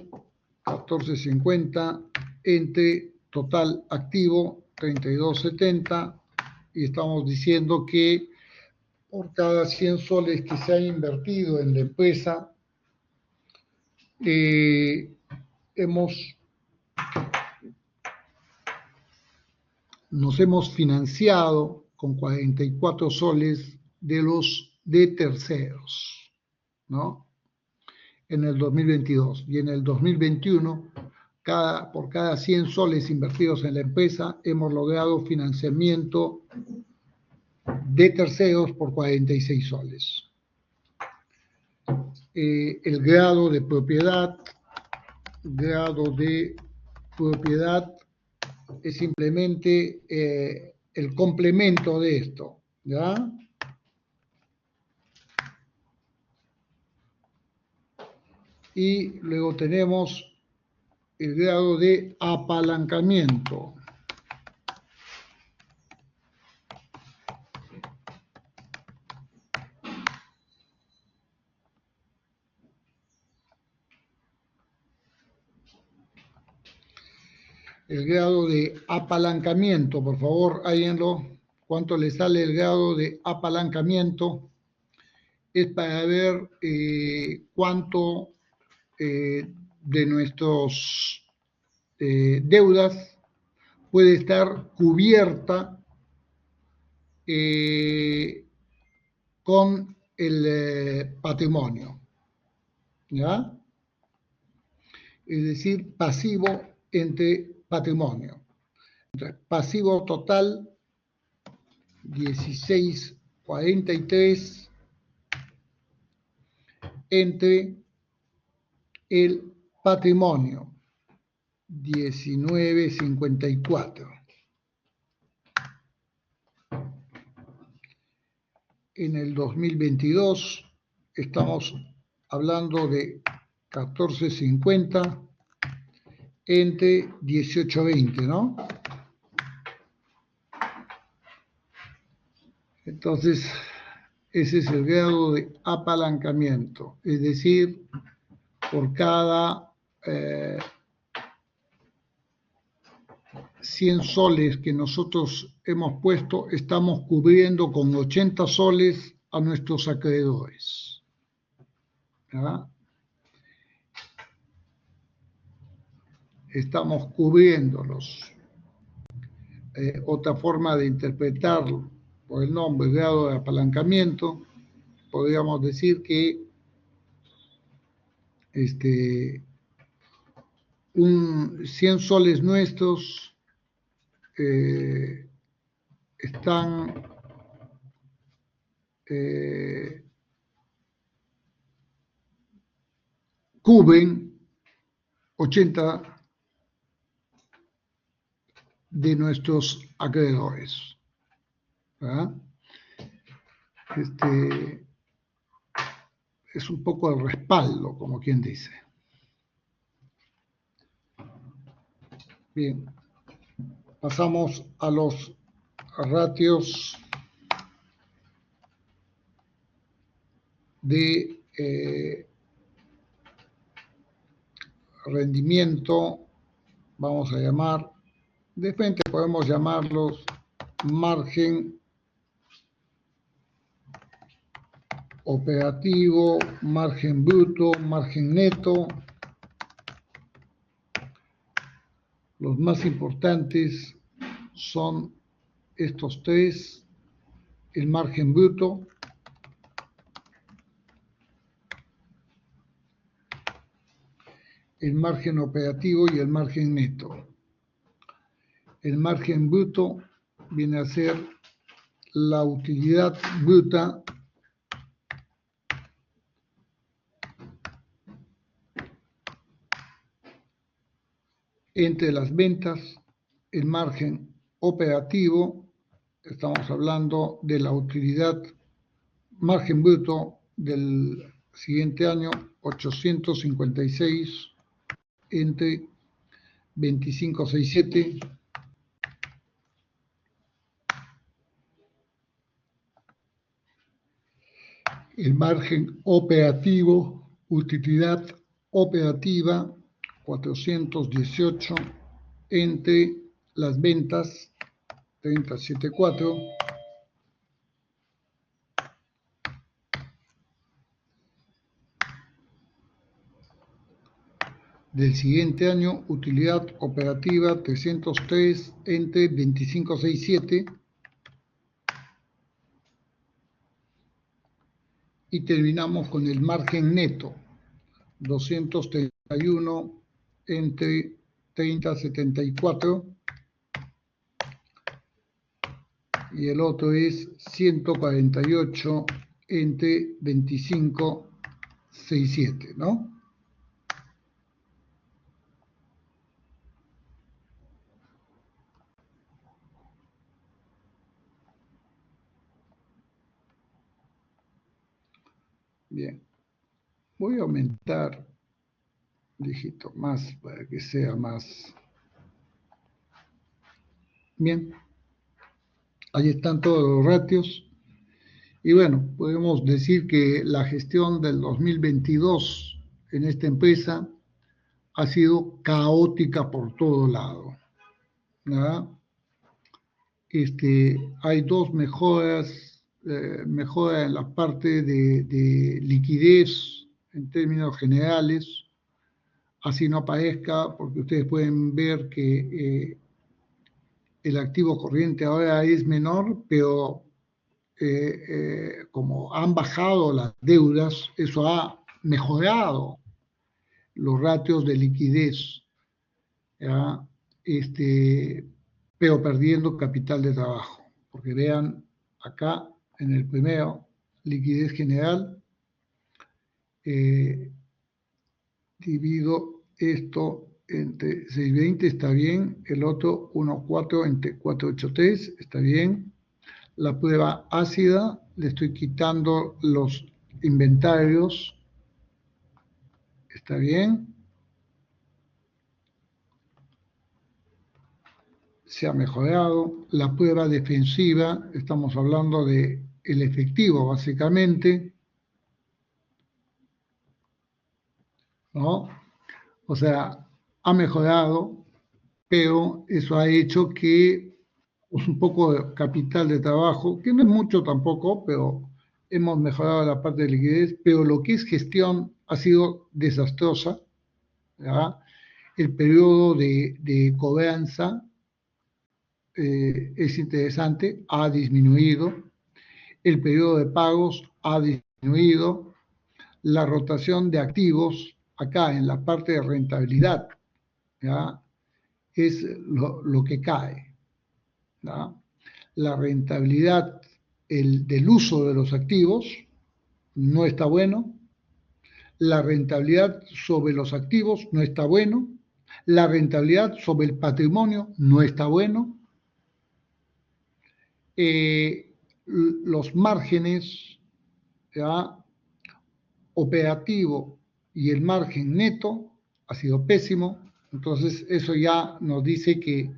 14,50 entre total activo, 32,70. Y estamos diciendo que por cada 100 soles que se ha invertido en la empresa, nos hemos financiado con 44 soles de terceros, ¿no? En el 2022. Y en el 2021, por cada 100 soles invertidos en la empresa, hemos logrado financiamiento de terceros por 46 soles. El grado de propiedad es simplemente el complemento de esto, ¿ya? Y luego tenemos el grado de apalancamiento. El grado de apalancamiento, por favor, hállenlo. ¿Cuánto le sale el grado de apalancamiento? Es para ver cuánto de nuestras deudas puede estar cubierta con el patrimonio, ¿ya? Es decir, pasivo entre patrimonio. Entonces, pasivo total, 16,43 entre el patrimonio, 19,54. En el 2022 estamos hablando de 14,50 entre 18,20, ¿no? Entonces, ese es el grado de apalancamiento, es decir, por cada 100 soles que nosotros hemos puesto, estamos cubriendo con 80 soles a nuestros acreedores, ¿verdad? Estamos cubriéndolos. Otra forma de interpretarlo por el nombre, grado de apalancamiento, podríamos decir que 100 soles nuestros están cubren 80 de nuestros acreedores, ¿verdad? Es un poco el respaldo, como quien dice. Bien, pasamos a los ratios de rendimiento, vamos a llamar, de repente podemos llamarlos margen operativo, margen bruto, margen neto. Los más importantes son estos tres: el margen bruto, el margen operativo y el margen neto. El margen bruto viene a ser la utilidad bruta entre las ventas, el margen operativo, estamos hablando de la utilidad, margen bruto del siguiente año, 856 entre 2567. El margen operativo, utilidad operativa, 418 entre las ventas, 3074. Del siguiente año, utilidad operativa 303 entre 2567. Y terminamos con el margen neto, 231 entre 3074. Y el otro es 148 entre 2567, ¿no? Bien, voy a aumentar un dígito más para que sea más. Bien, ahí están todos los ratios. Y bueno, podemos decir que la gestión del 2022 en esta empresa ha sido caótica por todo lado, ¿verdad? Hay dos mejoras, mejora en la parte de liquidez en términos generales, así no aparezca, porque ustedes pueden ver que el activo corriente ahora es menor, pero como han bajado las deudas, eso ha mejorado los ratios de liquidez, ¿ya? Pero perdiendo capital de trabajo. Porque vean acá en el primero, liquidez general, divido esto entre 620, está bien, el otro 1,4 entre 483, está bien. La prueba ácida, le estoy quitando los inventarios, está bien. Se ha mejorado. La prueba defensiva, estamos hablando de el efectivo básicamente, ¿no? O sea, ha mejorado, pero eso ha hecho que un poco de capital de trabajo, que no es mucho tampoco, pero hemos mejorado la parte de liquidez, pero lo que es gestión ha sido desastrosa, ¿verdad? El periodo de cobranza es interesante, ha disminuido, el periodo de pagos ha disminuido, la rotación de activos, acá en la parte de rentabilidad, ¿ya? Es lo que cae, ¿ya? La rentabilidad del uso de los activos no está bueno, la rentabilidad sobre los activos no está bueno, la rentabilidad sobre el patrimonio no está bueno, los márgenes, ¿ya? Operativo y el margen neto ha sido pésimo, entonces eso ya nos dice que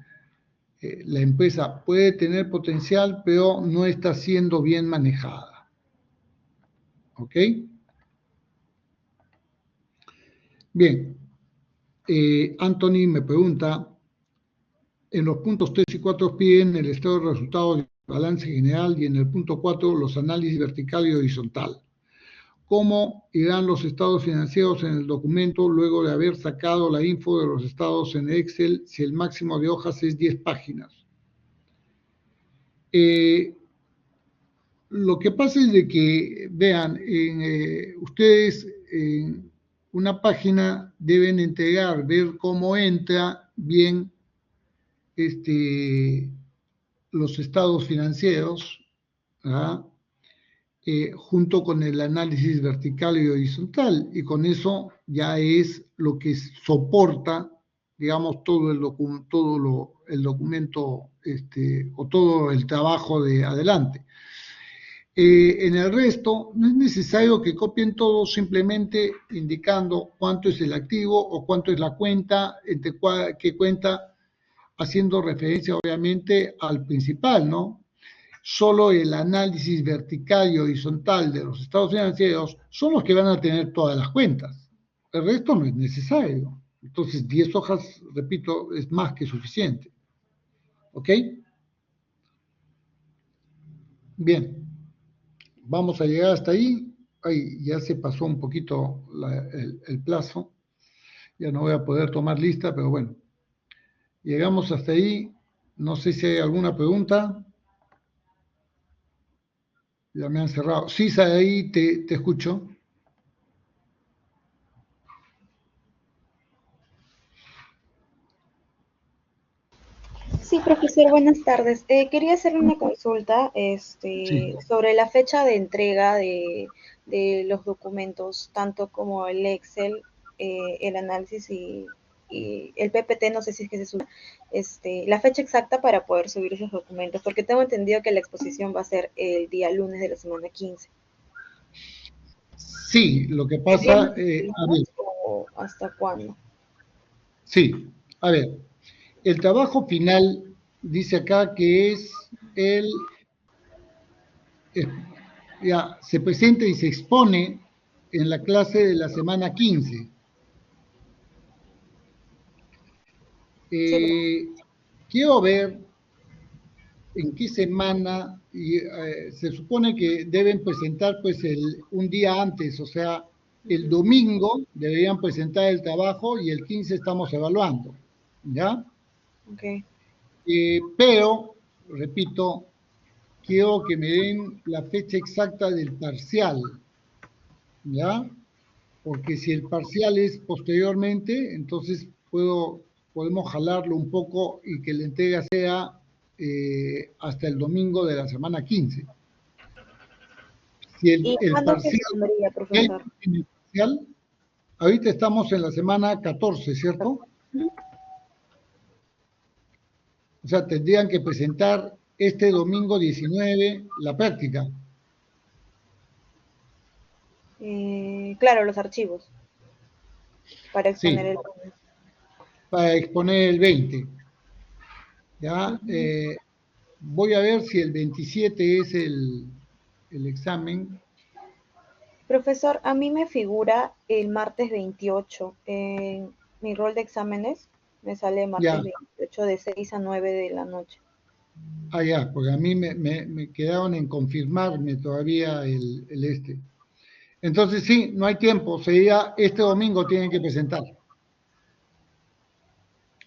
la empresa puede tener potencial, pero no está siendo bien manejada. ¿Ok? Bien, Anthony me pregunta, en los puntos 3 y 4 piden el estado de resultados y balance general y en el punto 4 los análisis vertical y horizontal. ¿Cómo irán los estados financieros en el documento luego de haber sacado la info de los estados en Excel si el máximo de hojas es 10 páginas? Lo que pasa es de que, vean, ustedes en una página deben entregar, ver cómo entra bien los estados financieros, ¿verdad? Junto con el análisis vertical y horizontal, y con eso ya es lo que soporta, digamos, todo el documento o todo el trabajo de adelante. En el resto, no es necesario que copien todo, simplemente indicando cuánto es el activo o cuánto es la cuenta, qué cuenta, haciendo referencia obviamente al principal, ¿no? Solo el análisis vertical y horizontal de los estados financieros son los que van a tener todas las cuentas. El resto no es necesario. Entonces, 10 hojas, repito, es más que suficiente. ¿Ok? Bien, vamos a llegar hasta ahí. Ahí ya se pasó un poquito el plazo. Ya no voy a poder tomar lista, pero bueno. Llegamos hasta ahí. No sé si hay alguna pregunta. Ya me han cerrado. Sí, ahí te escucho. Sí, profesor, buenas tardes. Quería hacerle una consulta Sí. sobre la fecha de entrega de los documentos, tanto como el Excel, el análisis y el PPT, no sé si es que se sube, la fecha exacta para poder subir esos documentos, porque tengo entendido que la exposición va a ser el día lunes de la semana 15. Sí, lo que ¿Serían pasa, a ver, o hasta cuándo? sí, a ver, el trabajo final dice acá que es eh, ya, se presenta y se expone en la clase de la semana 15. Sí, Quiero ver en qué semana, y se supone que deben presentar pues un día antes, o sea, el domingo deberían presentar el trabajo y el 15 estamos evaluando, ¿ya? ok. Pero, repito, quiero que me den la fecha exacta del parcial, ¿ya? Porque si el parcial es posteriormente, entonces podemos jalarlo un poco y que la entrega sea hasta el domingo de la semana 15. Si ¿Y el cuándo se parcial, expondría, ¿qué profesor? en el parcial? Ahorita estamos en la semana 14, ¿cierto? O sea, tendrían que presentar este domingo 19 la práctica. Claro, los archivos para exponer Sí, el lunes. para exponer el 20. ¿Ya? Ujú. Voy a ver si el 27 es el examen. Profesor, a mí me figura el martes 28 en mi rol de exámenes. Me sale martes Ya, 28 de 6 a 9 de la noche. ya, porque a mí me quedaron en confirmarme todavía el este. Entonces sí, no hay tiempo, sería este domingo tienen que presentar.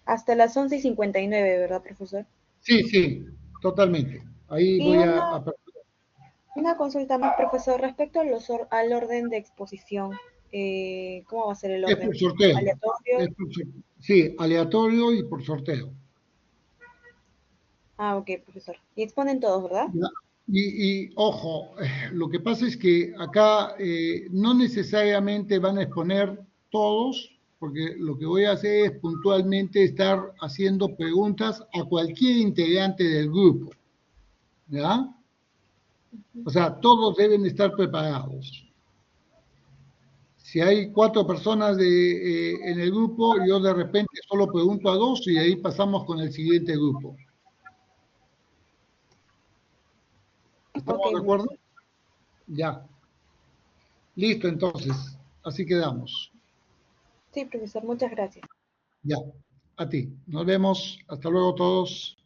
Hasta las 11:59, ¿verdad, profesor? Sí, sí, totalmente. Ahí Y voy a una consulta más, profesor, respecto a al orden de exposición. ¿Cómo va a ser el es orden? por sorteo. ¿Aleatorio? Sí, aleatorio y por sorteo. Ah, ok, profesor. Y exponen todos, ¿verdad? Ya. Ojo, lo que pasa es que acá no necesariamente van a exponer todos, porque lo que voy a hacer es puntualmente estar haciendo preguntas a cualquier integrante del grupo, ¿ya? O sea, todos deben estar preparados. Si hay 4 personas en el grupo, yo de repente solo pregunto a 2 y de ahí pasamos con el siguiente grupo. Ok, ¿Estamos de acuerdo? profesor. Ya. Listo, entonces. Así quedamos. Sí, profesor, muchas gracias. Ya, a ti. Nos vemos. Hasta luego todos.